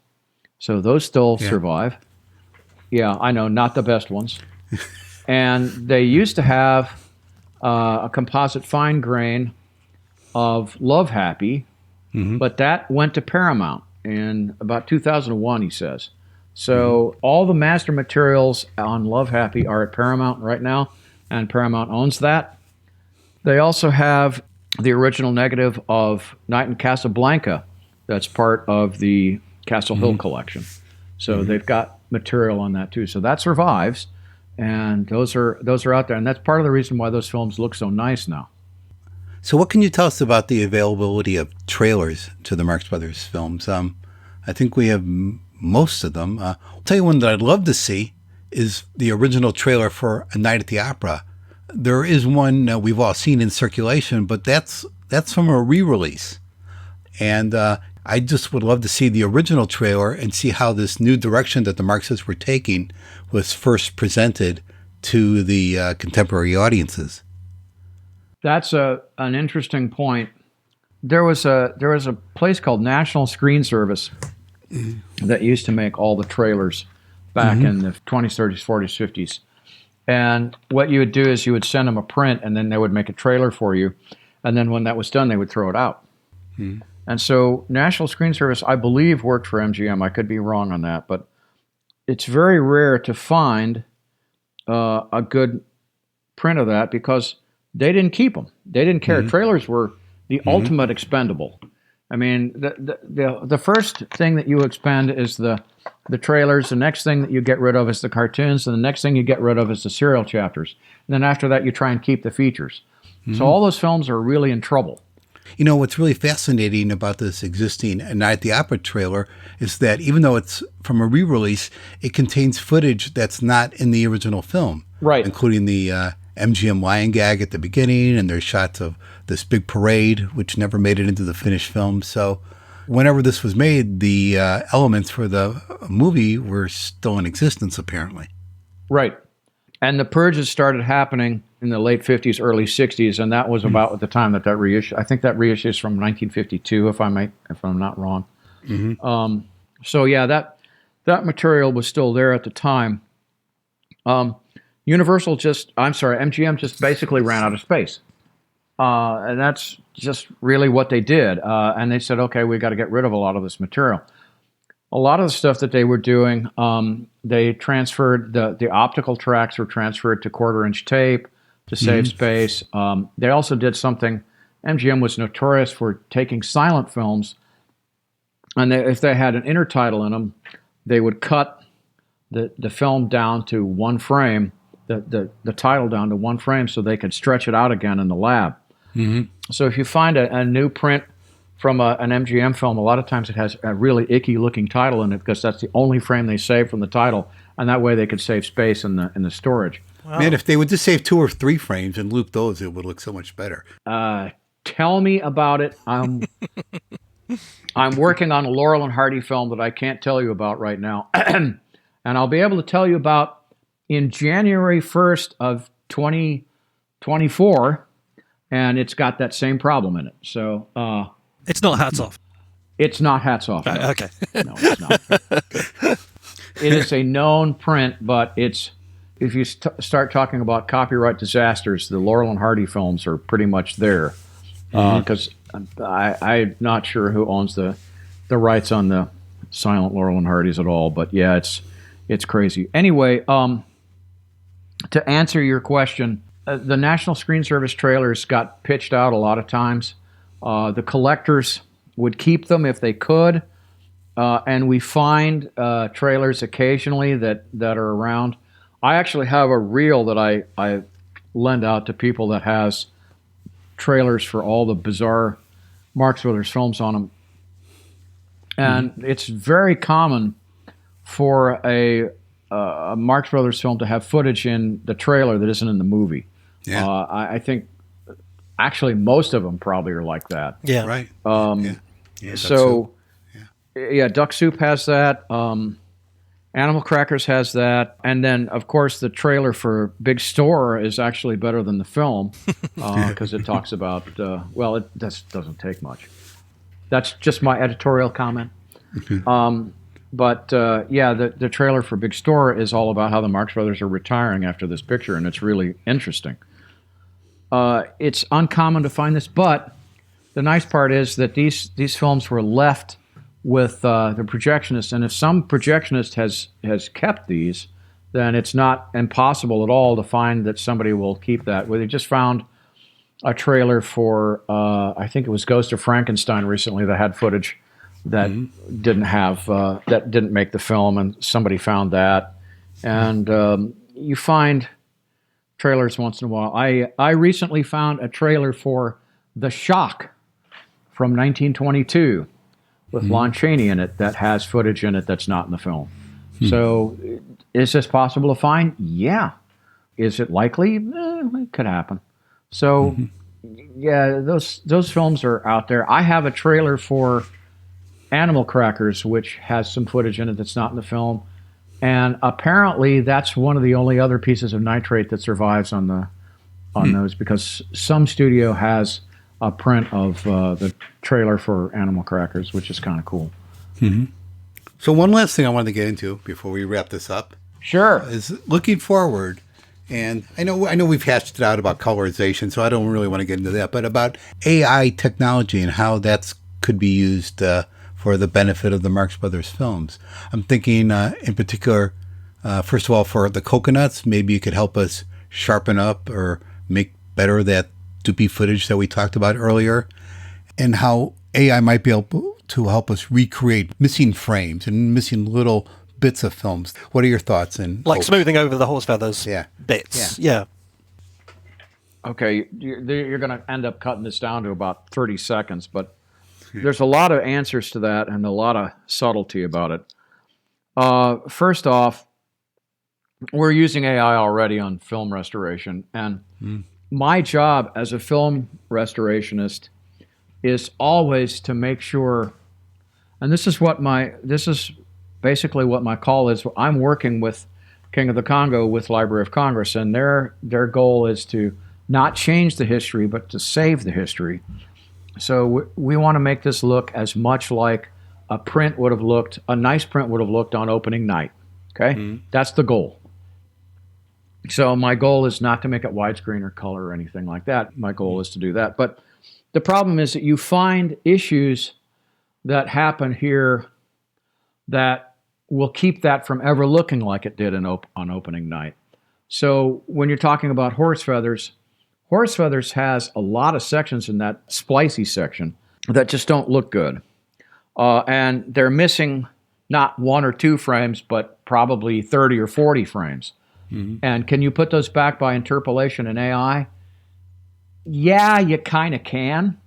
D: So those still survive. Yeah, I know, not the best ones. And they used to have a composite fine grain of Love Happy, but that went to Paramount in about 2001, he says. So all the master materials on Love Happy are at Paramount right now, and Paramount owns that. They also have the original negative of Night in Casablanca that's part of the Castle Hill collection. So they've got material on that too. So that survives, and those are out there. And that's part of the reason why those films look so nice now.
C: So what can you tell us about the availability of trailers to the Marx Brothers films? I think we have most of them. I'll tell you one that I'd love to see is the original trailer for A Night at the Opera. There is one we've all seen in circulation, but that's from a re-release. And I just would love to see the original trailer and see how this new direction that the Marxists were taking was first presented to the contemporary audiences.
D: That's an interesting point. There was a place called National Screen Service that used to make all the trailers back in the 20s, 30s, 40s, 50s. And what you would do is you would send them a print, and then they would make a trailer for you. And then when that was done, they would throw it out. And so National Screen Service, I believe, worked for MGM. I could be wrong on that, but it's very rare to find a good print of that because they didn't keep them. They didn't care. Trailers were the ultimate expendable. I mean, the first thing that you expend is the trailers. The next thing that you get rid of is the cartoons. And the next thing you get rid of is the serial chapters. And then after that, you try and keep the features. So all those films are really in trouble.
C: You know, what's really fascinating about this existing Night at the Opera trailer is that even though it's from a re-release, it contains footage that's not in the original film.
D: Right.
C: Including the MGM lion gag at the beginning, and there's shots of this big parade, which never made it into the finished film. So whenever this was made, the elements for the movie were still in existence, apparently.
D: Right. And the purges started happening in the late 50s, early 60s, and that was about at the time that reissue. I think that reissue is from 1952, if I'm not wrong. So yeah, that material was still there at the time. MGM just basically ran out of space. And that's just really what they did. And they said, okay, we got to get rid of a lot of this material. A lot of the stuff that they were doing, they transferred, the optical tracks were transferred to quarter-inch tape to save space. They also did something, MGM was notorious for taking silent films, and if they had an intertitle in them, they would cut the film down to one frame, the title down to one frame so they could stretch it out again in the lab. So if you find a new print from an MGM film, a lot of times it has a really icky looking title in it because that's the only frame they save from the title, and that way they could save space in the storage.
C: Wow. Man, if they would just save 2 or 3 frames and loop those, it would look so much better.
D: Tell me about it. I'm working on a Laurel and Hardy film that I can't tell you about right now, and I'll be able to tell you about in January 1st of 2024, and it's got that same problem in it. So
F: it's not Hats Off.
D: It's not Hats Off. No.
F: Okay.
D: No, it's not. It is a known print, but it's if you start talking about copyright disasters, the Laurel and Hardy films are pretty much there. Because I'm not sure who owns the rights on the silent Laurel and Hardys at all. But yeah, it's crazy. Anyway, to answer your question, the National Screen Service trailers got pitched out a lot of times. The collectors would keep them if they could, and we find trailers occasionally that are around. I actually have a reel that I lend out to people that has trailers for all the bizarre Marx Brothers films on them. And it's very common for a Marx Brothers film to have footage in the trailer that isn't in the movie. Yeah. I think actually most of them probably are like that.
F: Yeah.
C: Right.
D: So, Duck Soup has that. Animal Crackers has that. And then, of course, the trailer for Big Store is actually better than the film because it talks about, it just doesn't take much. That's just my editorial comment. The trailer for Big Store is all about how the Marx Brothers are retiring after this picture, and it's really interesting. It's uncommon to find this, but the nice part is that these films were left with the projectionist, and if some projectionist has kept these, then it's not impossible at all to find that somebody will keep that. Well, they just found a trailer for, I think it was Ghost of Frankenstein recently that had footage that didn't make the film, and somebody found that. And you find trailers once in a while. I recently found a trailer for The Shock from 1922 with Lon Chaney in it that has footage in it that's not in the film. So is this possible to find? Yeah. Is it likely? It could happen. So yeah, those films are out there. I have a trailer for Animal Crackers, which has some footage in it that's not in the film. And apparently that's one of the only other pieces of nitrate that survives on those, because some studio has a print of the trailer for Animal Crackers, which is kind of cool.
C: So one last thing I wanted to get into before we wrap this up.
D: Sure.
C: Is looking forward, and I know we've hashed it out about colorization, so I don't really want to get into that, but about AI technology and how that could be used for the benefit of the Marx Brothers films. I'm thinking in particular, first of all, for the coconuts, maybe you could help us sharpen up or make better that doopy footage that we talked about earlier, and how AI might be able to help us recreate missing frames and missing little bits of films. What are your thoughts? And
F: like smoothing over the horse feathers bits. Yeah.
D: Okay, you're going to end up cutting this down to about 30 seconds, but there's a lot of answers to that and a lot of subtlety about it. First off, we're using AI already on film restoration, and my job as a film restorationist is always to make sure, and this is basically what my call is. I'm working with King of the Congo with Library of Congress, and their goal is to not change the history, but to save the history. So we want to make this look as much like a nice print would have looked on opening night. Okay? That's the goal. So my goal is not to make it widescreen or color or anything like that. My goal is to do that. But the problem is that you find issues that happen here that will keep that from ever looking like it did on opening night. So when you're talking about horse feathers has a lot of sections in that splicey section that just don't look good. And they're missing not 1 or 2 frames, but probably 30 or 40 frames. And can you put those back by interpolation in AI? Yeah, you kind of can.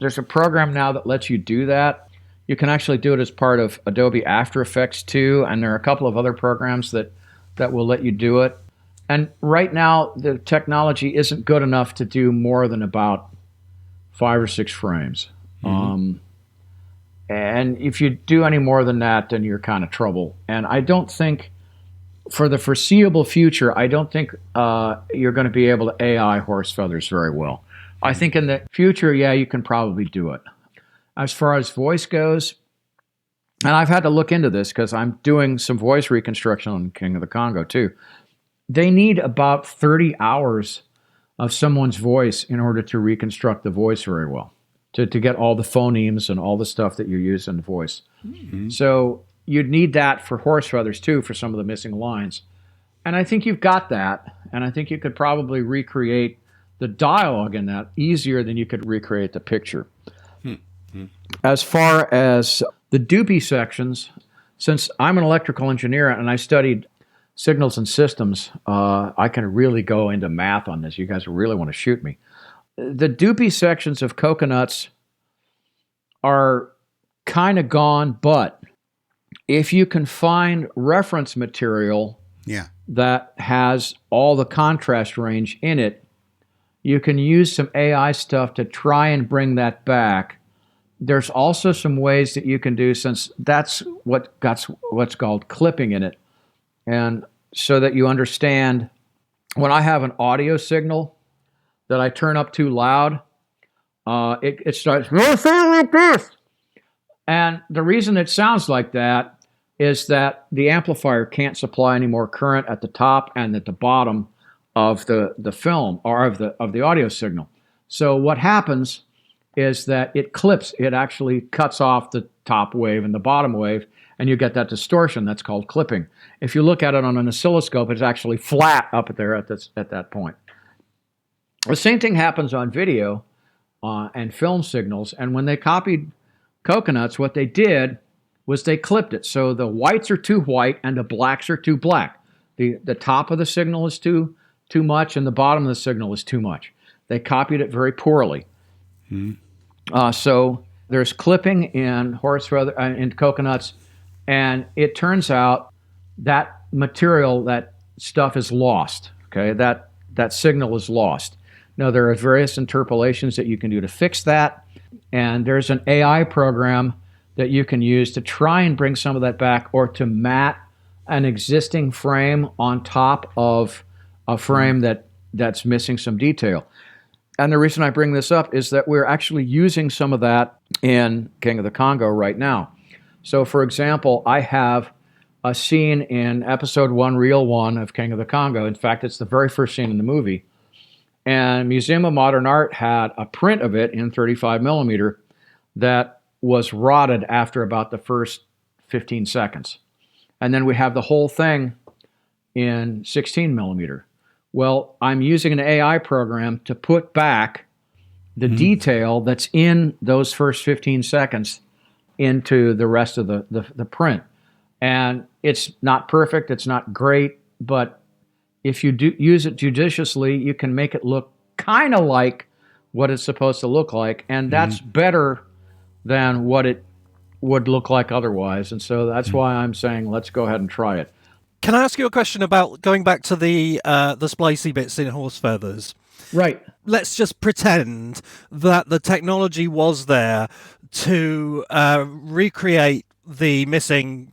D: There's a program now that lets you do that. You can actually do it as part of Adobe After Effects too, and there are a couple of other programs that will let you do it. And right now, the technology isn't good enough to do more than about 5 or 6 frames. And if you do any more than that, then you're kind of trouble. And I don't think, for the foreseeable future, I don't think you're going to be able to AI horse feathers very well. I think in the future, yeah, you can probably do it. As far as voice goes, and I've had to look into this because I'm doing some voice reconstruction on King of the Congo too. They need about 30 hours of someone's voice in order to reconstruct the voice very well, to get all the phonemes and all the stuff that you use in the voice. So you'd need that for horse feathers too, for some of the missing lines. And I think you've got that, and I think you could probably recreate the dialogue in that easier than you could recreate the picture. As far as the doopy sections, since I'm an electrical engineer and I studied signals and systems, I can really go into math on this. You guys really want to shoot me. The doopy sections of coconuts are kind of gone, but if you can find reference material that has all the contrast range in it, you can use some AI stuff to try and bring that back. There's also some ways that you can do, since that's what's called clipping in it. And so that you understand, when I have an audio signal that I turn up too loud, it starts like this. And the reason it sounds like that is that the amplifier can't supply any more current at the top and at the bottom of the film, or of the audio signal. So what happens is that it clips. It actually cuts off the top wave and the bottom wave, and you get that distortion. That's called clipping. If you look at it on an oscilloscope, it's actually flat up there at that point. The same thing happens on video and film signals. And when they copied coconuts, what they did was they clipped it. So the whites are too white and the blacks are too black. The top of the signal is too much and the bottom of the signal is too much. They copied it very poorly. So there's clipping in in coconuts, and it turns out that material, that stuff is lost. Okay, that signal is lost. Now, there are various interpolations that you can do to fix that, and there's an AI program that you can use to try and bring some of that back, or to mat an existing frame on top of a frame that's missing some detail. And the reason I bring this up is that we're actually using some of that in King of the Congo right now. So, for example, I have a scene in episode 1, reel 1 of King of the Congo. In fact, it's the very first scene in the movie. And Museum of Modern Art had a print of it in 35 millimeter that was rotted after about the first 15 seconds. And then we have the whole thing in 16 millimeter. Well, I'm using an AI program to put back the detail that's in those first 15 seconds into the rest of the print. And it's not perfect, it's not great, but if you do use it judiciously, you can make it look kind of like what it's supposed to look like, and that's better than what it would look like otherwise. And so that's why I'm saying let's go ahead and try it.
F: Can I ask you a question about going back to the splicey bits in Horse Feathers?
D: Right.
F: Let's just pretend that the technology was there to recreate the missing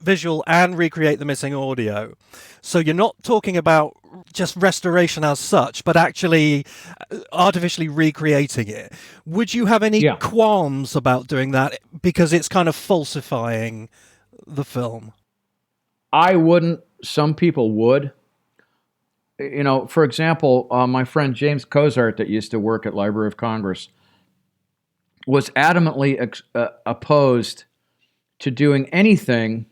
F: visual and recreate the missing audio. So you're not talking about just restoration as such, but actually artificially recreating it. Would you have any qualms about doing that because it's kind of falsifying the film?
D: I wouldn't. Some people would. You know, for example, my friend James Cozart that used to work at Library of Congress was adamantly opposed to doing anything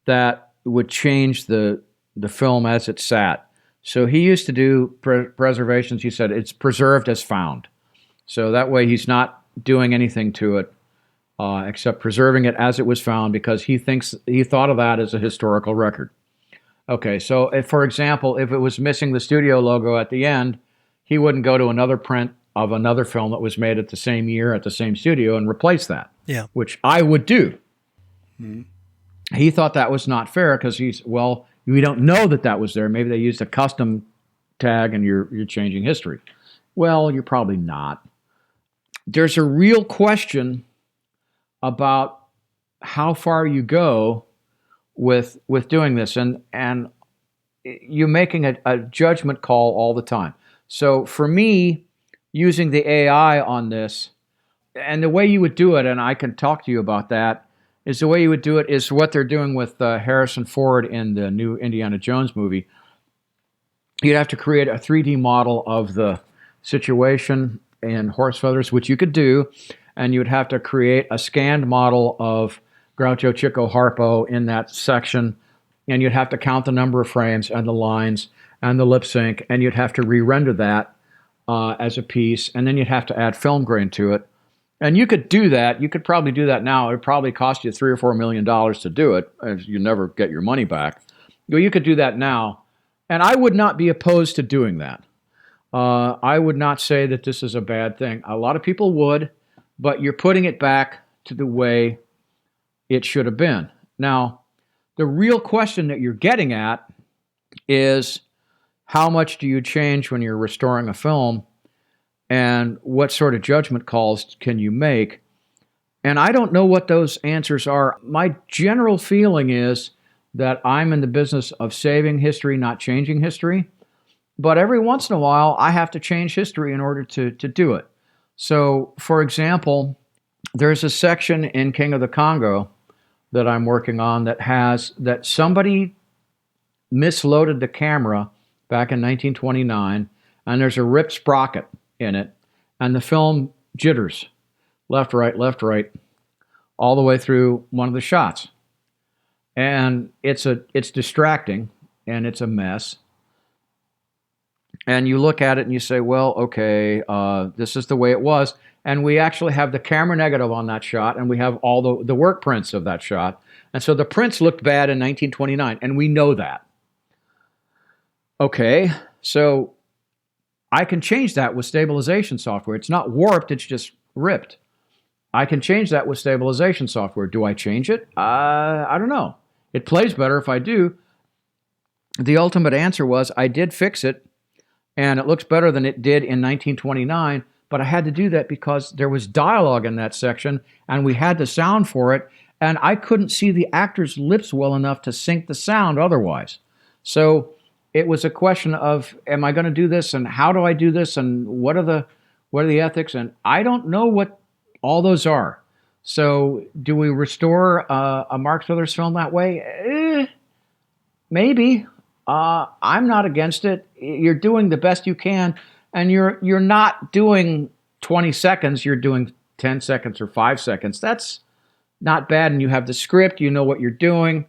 D: that would change the film as it sat. So he used to do preservations. He said it's preserved as found. So that way he's not doing anything to it except preserving it as it was found, because he thought of that as a historical record. Okay, so if, for example, if it was missing the studio logo at the end, he wouldn't go to another print of another film that was made at the same year at the same studio and replace that. Yeah, which I would do. He thought that was not fair because we don't know that was there. Maybe they used a custom tag and you're changing history. Well, you're probably not. There's a real question about how far you go with doing this, and you're making a judgment call all the time. So for me, using the AI on this, and the way you would do it, and I can talk to you about that, is the way you would do it is what they're doing with Harrison Ford in the new Indiana Jones movie. You'd have to create a 3D model of the situation in Horse Feathers, which you could do, and you would have to create a scanned model of Groucho Chico Harpo in that section, and you'd have to count the number of frames and the lines and the lip sync, and you'd have to re-render that as a piece, and then you'd have to add film grain to it. And you could do that. You could probably do that now. It would probably cost you $3 or $4 million to do it, as you never get your money back. Well, you could do that now, and I would not be opposed to doing that. I would not say that this is a bad thing. A lot of people would, but you're putting it back to the way it should have been. Now, the real question that you're getting at is how much do you change when you're restoring a film, and what sort of judgment calls can you make? And I don't know what those answers are. My general feeling is that I'm in the business of saving history, not changing history. But every once in a while, I have to change history in order to do it. So, for example, there's a section in King of the Congo that I'm working on that somebody misloaded the camera back in 1929, and there's a ripped sprocket in it, and the film jitters left, right, all the way through one of the shots. And it's distracting, and it's a mess. and you look at it and you say, well, okay, this is the way it was. And we actually have the camera negative on that shot, and we have all the work prints of that shot. And so the prints looked bad in 1929, and we know that. Okay, so I can change that with stabilization software. It's not warped, it's just ripped. I can change that with stabilization software. Do I change it? I don't know. It plays better if I do. The ultimate answer was I did fix it, and it looks better than it did in 1929, but I had to do that because there was dialogue in that section, and we had the sound for it, and I couldn't see the actor's lips well enough to sync the sound otherwise. So it was a question of, am I going to do this, and how do I do this, and what are the ethics? And I don't know what all those are. So do we restore a Marx Brothers film that way? Maybe. I'm not against it. You're doing the best you can, and you're not doing 20 seconds. You're doing 10 seconds or 5 seconds. That's not bad, and you have the script. You know what you're doing.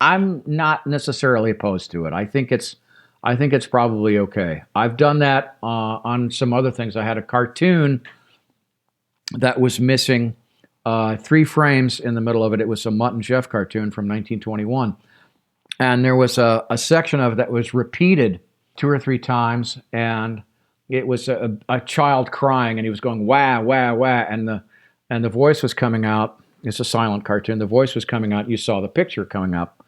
D: I'm not necessarily opposed to it. I think it's probably okay. I've done that on some other things. I had a cartoon that was missing 3 frames in the middle of it. It was a Mutt and Jeff cartoon from 1921. And there was a section of it that was repeated 2 or 3 times, and it was a child crying, and he was going wah wah wah, and the voice was coming out. It's a silent cartoon. The voice was coming out. You saw the picture coming up,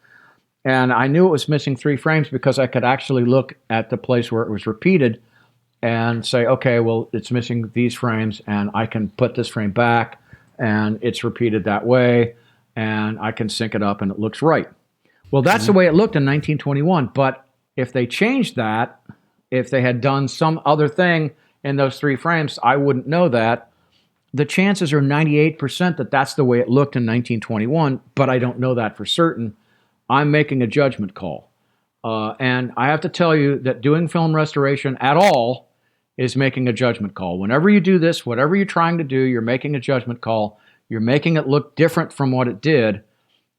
D: and I knew it was missing 3 frames because I could actually look at the place where it was repeated and say, okay, well, it's missing these frames, and I can put this frame back, and it's repeated that way, and I can sync it up, and it looks right. Well, that's the way it looked in 1921, but if they changed that, if they had done some other thing in those 3 frames, I wouldn't know that. The chances are 98% that that's the way it looked in 1921, but I don't know that for certain. I'm making a judgment call. And I have to tell you that doing film restoration at all is making a judgment call. Whenever you do this, whatever you're trying to do, you're making a judgment call. You're making it look different from what it did.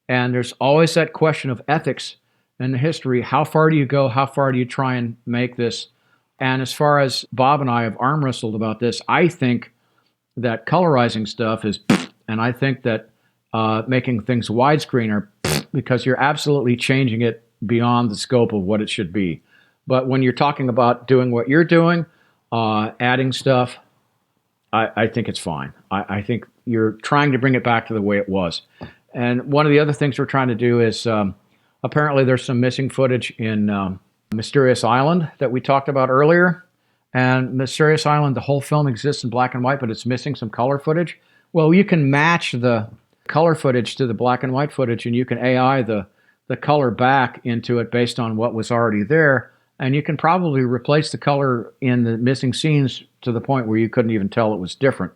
D: And there's always that question of ethics in the history. How far do you go? How far do you try and make this? And as far as Bob and I have arm wrestled about this, I think that colorizing stuff is, and I think that making things widescreen are, because you're absolutely changing it beyond the scope of what it should be. But when you're talking about doing what you're doing, adding stuff, I think it's fine. I think you're trying to bring it back to the way it was. And one of the other things we're trying to do is, apparently there's some missing footage in Mysterious Island that we talked about earlier. And Mysterious Island, the whole film exists in black and white, but it's missing some color footage. Well, you can match the color footage to the black and white footage, and you can AI the color back into it based on what was already there. And you can probably replace the color in the missing scenes to the point where you couldn't even tell it was different.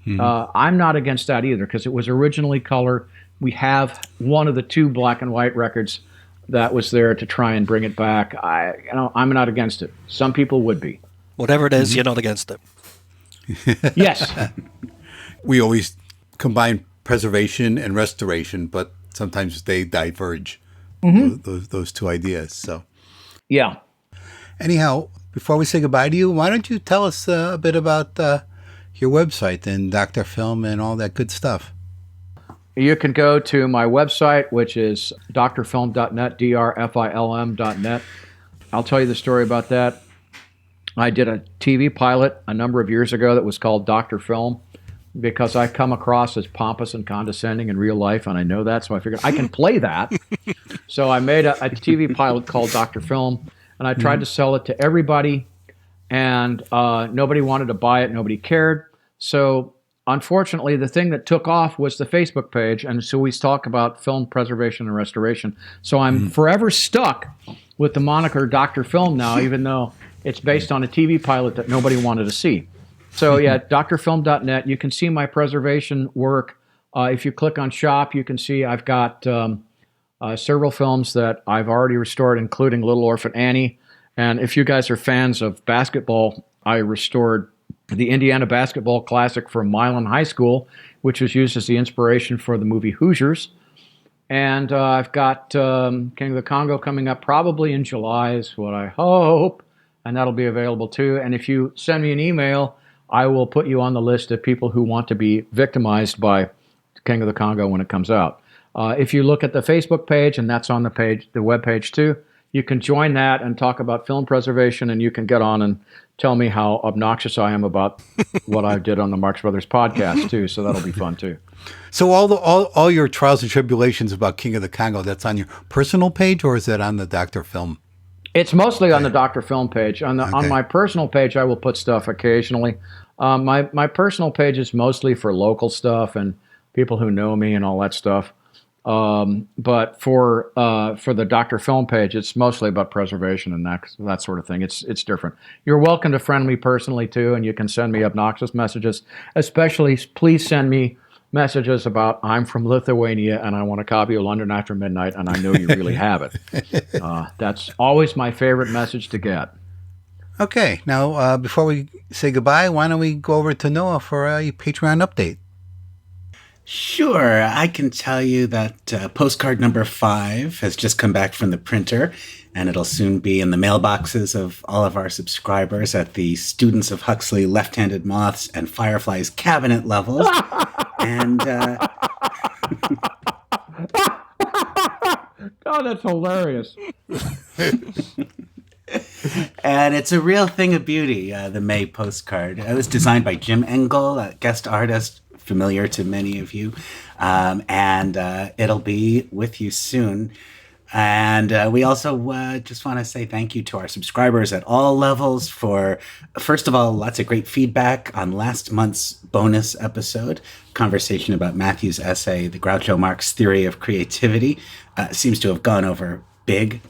D: I'm not against that either, because it was originally color. We have one of the 2 black and white records that was there to try and bring it back. I'm not against it. Some people would be.
F: Whatever it is, you're not against it.
D: Yes.
C: We always combine preservation and restoration, but sometimes they diverge, those 2 ideas. So,
D: yeah.
C: Anyhow, before we say goodbye to you, why don't you tell us a bit about your website and Dr. Film and all that good stuff?
D: You can go to my website, which is drfilm.net, drfilm.net. I'll tell you the story about that. I did a TV pilot a number of years ago that was called Dr. Film, because I come across as pompous and condescending in real life, and I know that, so I figured I can play that. So I made a TV pilot called Dr. Film, and I tried to sell it to everybody, and nobody wanted to buy it, nobody cared. So unfortunately, the thing that took off was the Facebook page, and so we talk about film preservation and restoration. So I'm forever stuck with the moniker Dr. Film now, even though it's based on a TV pilot that nobody wanted to see. So yeah, drfilm.net. You can see my preservation work. If you click on shop, you can see I've got several films that I've already restored, including Little Orphan Annie. And if you guys are fans of basketball, I restored the Indiana Basketball Classic from Milan High School, which was used as the inspiration for the movie Hoosiers. And I've got King of the Congo coming up probably in July is what I hope. and that'll be available too. And if you send me an email, I will put you on the list of people who want to be victimized by King of the Congo when it comes out. If you look at the Facebook page, and that's on the page, the web page too, you can join that and talk about film preservation, and you can get on and tell me how obnoxious I am about what I did on the Marx Brothers podcast too. So that'll be fun too.
C: So all your trials and tribulations about King of the Congo, that's on your personal page, or is that on the Dr. Film?
D: It's mostly on the Dr. Film page. On my personal page, I will put stuff occasionally. My personal page is mostly for local stuff and people who know me and all that stuff. But for the Dr. Film page, it's mostly about preservation and that sort of thing. It's different. You're welcome to friend me personally too, and you can send me obnoxious messages. Especially, please send me messages about I'm from Lithuania and I want a copy of London After Midnight, and I know you really have it. That's always my favorite message to get.
C: Okay, now before we say goodbye, why don't we go over to Noah for a Patreon update?
E: Sure, I can tell you that postcard number 5 has just come back from the printer, and it'll soon be in the mailboxes of all of our subscribers at the Students of Huxley Left-Handed Moths and Fireflies cabinet levels. And
D: God, that's hilarious.
E: and it's a real thing of beauty, the May postcard. It was designed by Jim Engel, a guest artist familiar to many of you, and it'll be with you soon. And we also just want to say thank you to our subscribers at all levels for, first of all, lots of great feedback on last month's bonus episode, conversation about Matthew's essay, The Groucho Marx Theory of Creativity. Seems to have gone over big.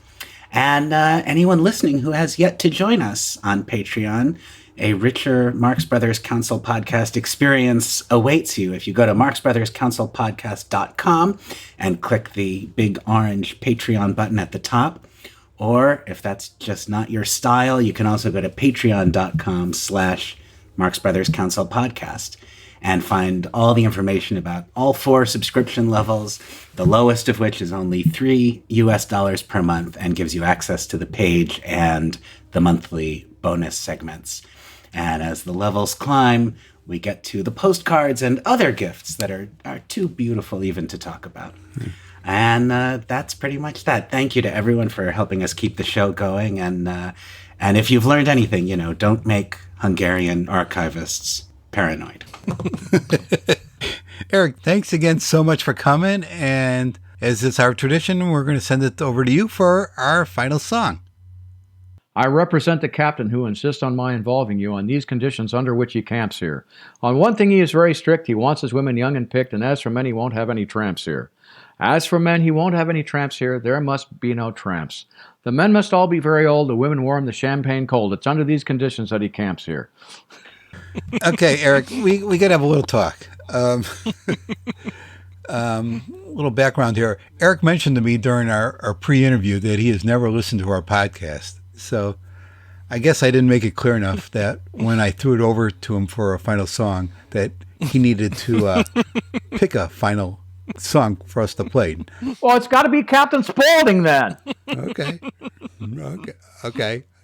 E: And anyone listening who has yet to join us on Patreon, a richer Marx Brothers Council podcast experience awaits you if you go to marxbrotherscouncilpodcast.com and click the big orange Patreon button at the top. Or if that's just not your style, you can also go to patreon.com/Marx Brothers Council Podcast and find all the information about all 4 subscription levels, the lowest of which is only $3 per month and gives you access to the page and the monthly bonus segments. And as the levels climb, we get to the postcards and other gifts that are too beautiful even to talk about. And that's pretty much that. Thank you to everyone for helping us keep the show going. And if you've learned anything, don't make Hungarian archivists paranoid.
C: Eric, thanks again so much for coming. And as is our tradition, we're going to send it over to you for our final song.
D: I represent the captain who insists on my involving you on these conditions under which he camps here. On one thing he is very strict. He wants his women young and picked, and as for men, he won't have any tramps here. As for men, he won't have any tramps here. There must be no tramps. The men must all be very old, the women warm, the champagne cold. It's under these conditions that he camps here.
C: Okay, Eric, we got to have a little talk. Little background here. Eric mentioned to me during our pre-interview that he has never listened to our podcast. So I guess I didn't make it clear enough that when I threw it over to him for a final song, that he needed to pick a final song for us to play.
D: Well, it's got to be Captain Spaulding then.
C: Okay.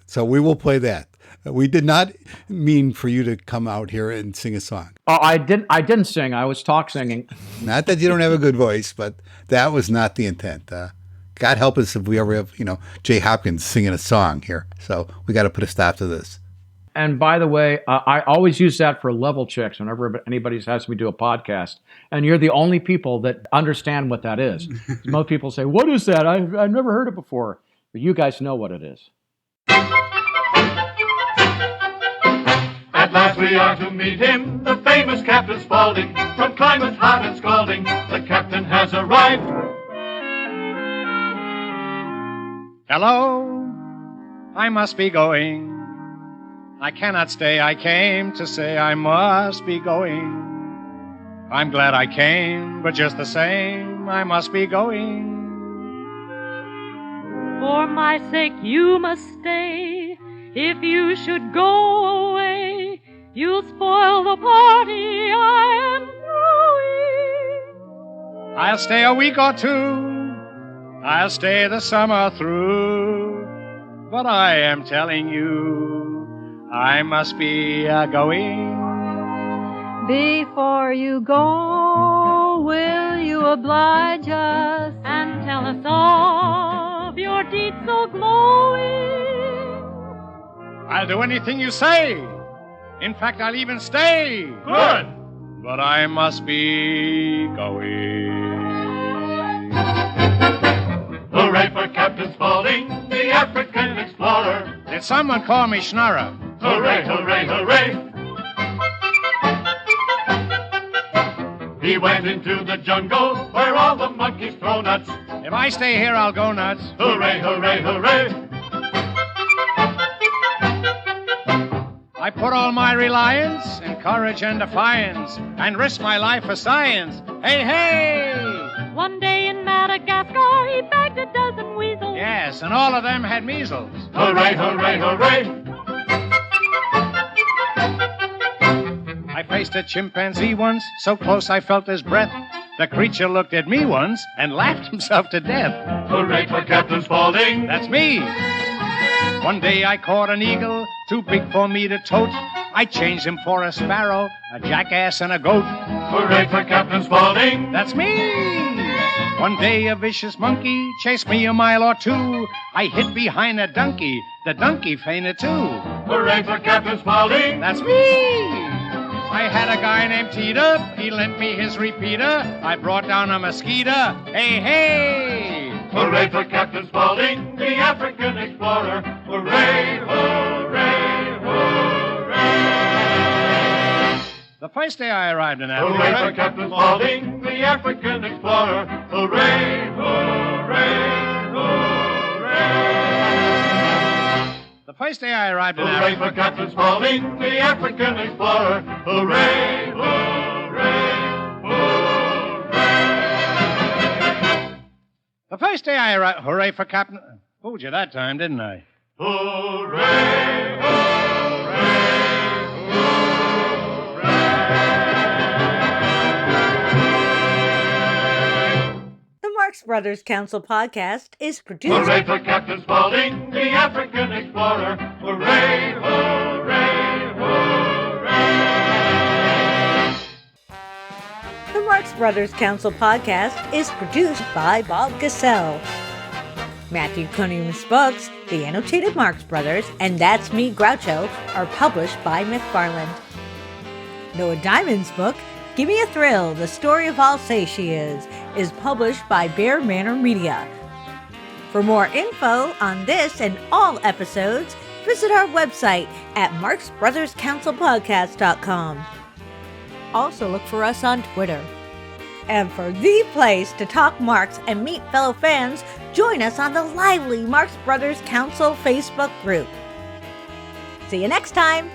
C: So we will play that. We did not mean for you to come out here and sing a song.
D: Oh, I didn't sing. I was talk singing.
C: Not that you don't have a good voice, but that was not the intent. God help us if we ever have, Jay Hopkins singing a song here. So we got to put a stop to this.
D: And by the way, I always use that for level checks whenever anybody has me do a podcast. And you're the only people that understand what that is. Most people say, "What is that? I've never heard it before." But you guys know what it is.
G: At last we are to meet him, the famous Captain Spaulding. From climate hot and scalding, the captain has arrived.
H: Hello, I must be going. I cannot stay, I came to say I must be going. I'm glad I came, but just the same, I must be going.
I: For my sake you must stay. If you should go away, you'll spoil the party I am throwing.
H: I'll stay a week or two. I'll stay the summer through. But I am telling you, I must be going.
I: Before you go, will you oblige us and tell us of your deeds so glowing?
H: I'll do anything you say. In fact, I'll even stay.
G: Good.
H: But I must be going.
G: Hooray for Captain Spaulding, the African explorer.
H: Did someone call me Schnorrer?
G: Hooray, hooray, hooray. He went into the jungle where all the monkeys throw nuts.
H: If I stay here, I'll go nuts.
G: Hooray, hooray, hooray.
H: I put all my reliance in courage and defiance and risk my life for science. Hey, hey!
I: One day in Madagascar, he bagged a dozen weasels.
H: Yes, and all of them had measles.
G: Hooray, hooray, hooray.
H: I faced a chimpanzee once, so close I felt his breath. The creature looked at me once and laughed himself to death.
G: Hooray for Captain Spaulding.
H: That's me. One day I caught an eagle, too big for me to tote. I changed him for a sparrow, a jackass, and a goat.
G: Hooray for Captain Spaulding.
H: That's me. One day a vicious monkey chased me a mile or two. I hid behind a donkey. The donkey fainted too.
G: Hooray for Captain Spaulding.
H: That's me. I had a guy named Teeter. He lent me his repeater. I brought down a mosquito. Hey, hey!
G: Hooray for Captain Spaulding, the African explorer. Hooray, hooray, hooray.
H: The first day I arrived in
G: Hooray for
H: Africa...
G: Captain Spaulding, the African explorer. Hooray, hooray, hooray.
H: The first day I arrived in
G: Hooray
H: Africa...
G: for Captain Spaulding, the African explorer. Hooray, hooray, hooray.
H: The first day I arrived... Hooray for Captain... Fooled you that time, didn't I?
G: Hooray, hooray, hooray.
B: The Marx Brothers Council podcast is produced.
G: Hooray for Captain Spaulding, the African explorer. Hooray, hooray, hooray.
B: The Marx Brothers Council podcast is produced by Bob Gassell. Matthew Cunningham's books, The Annotated Marx Brothers, and That's Me, Groucho, are published by McFarland. Noah Diamond's book, Give Me a Thrill, The Story of All Say She Is published by Bear Manor Media. For more info on this and all episodes, visit our website at marxbrotherscouncilpodcast.com. Also look for us on Twitter. And for the place to talk Marx and meet fellow fans, join us on the lively Marx Brothers Council Facebook group. See you next time!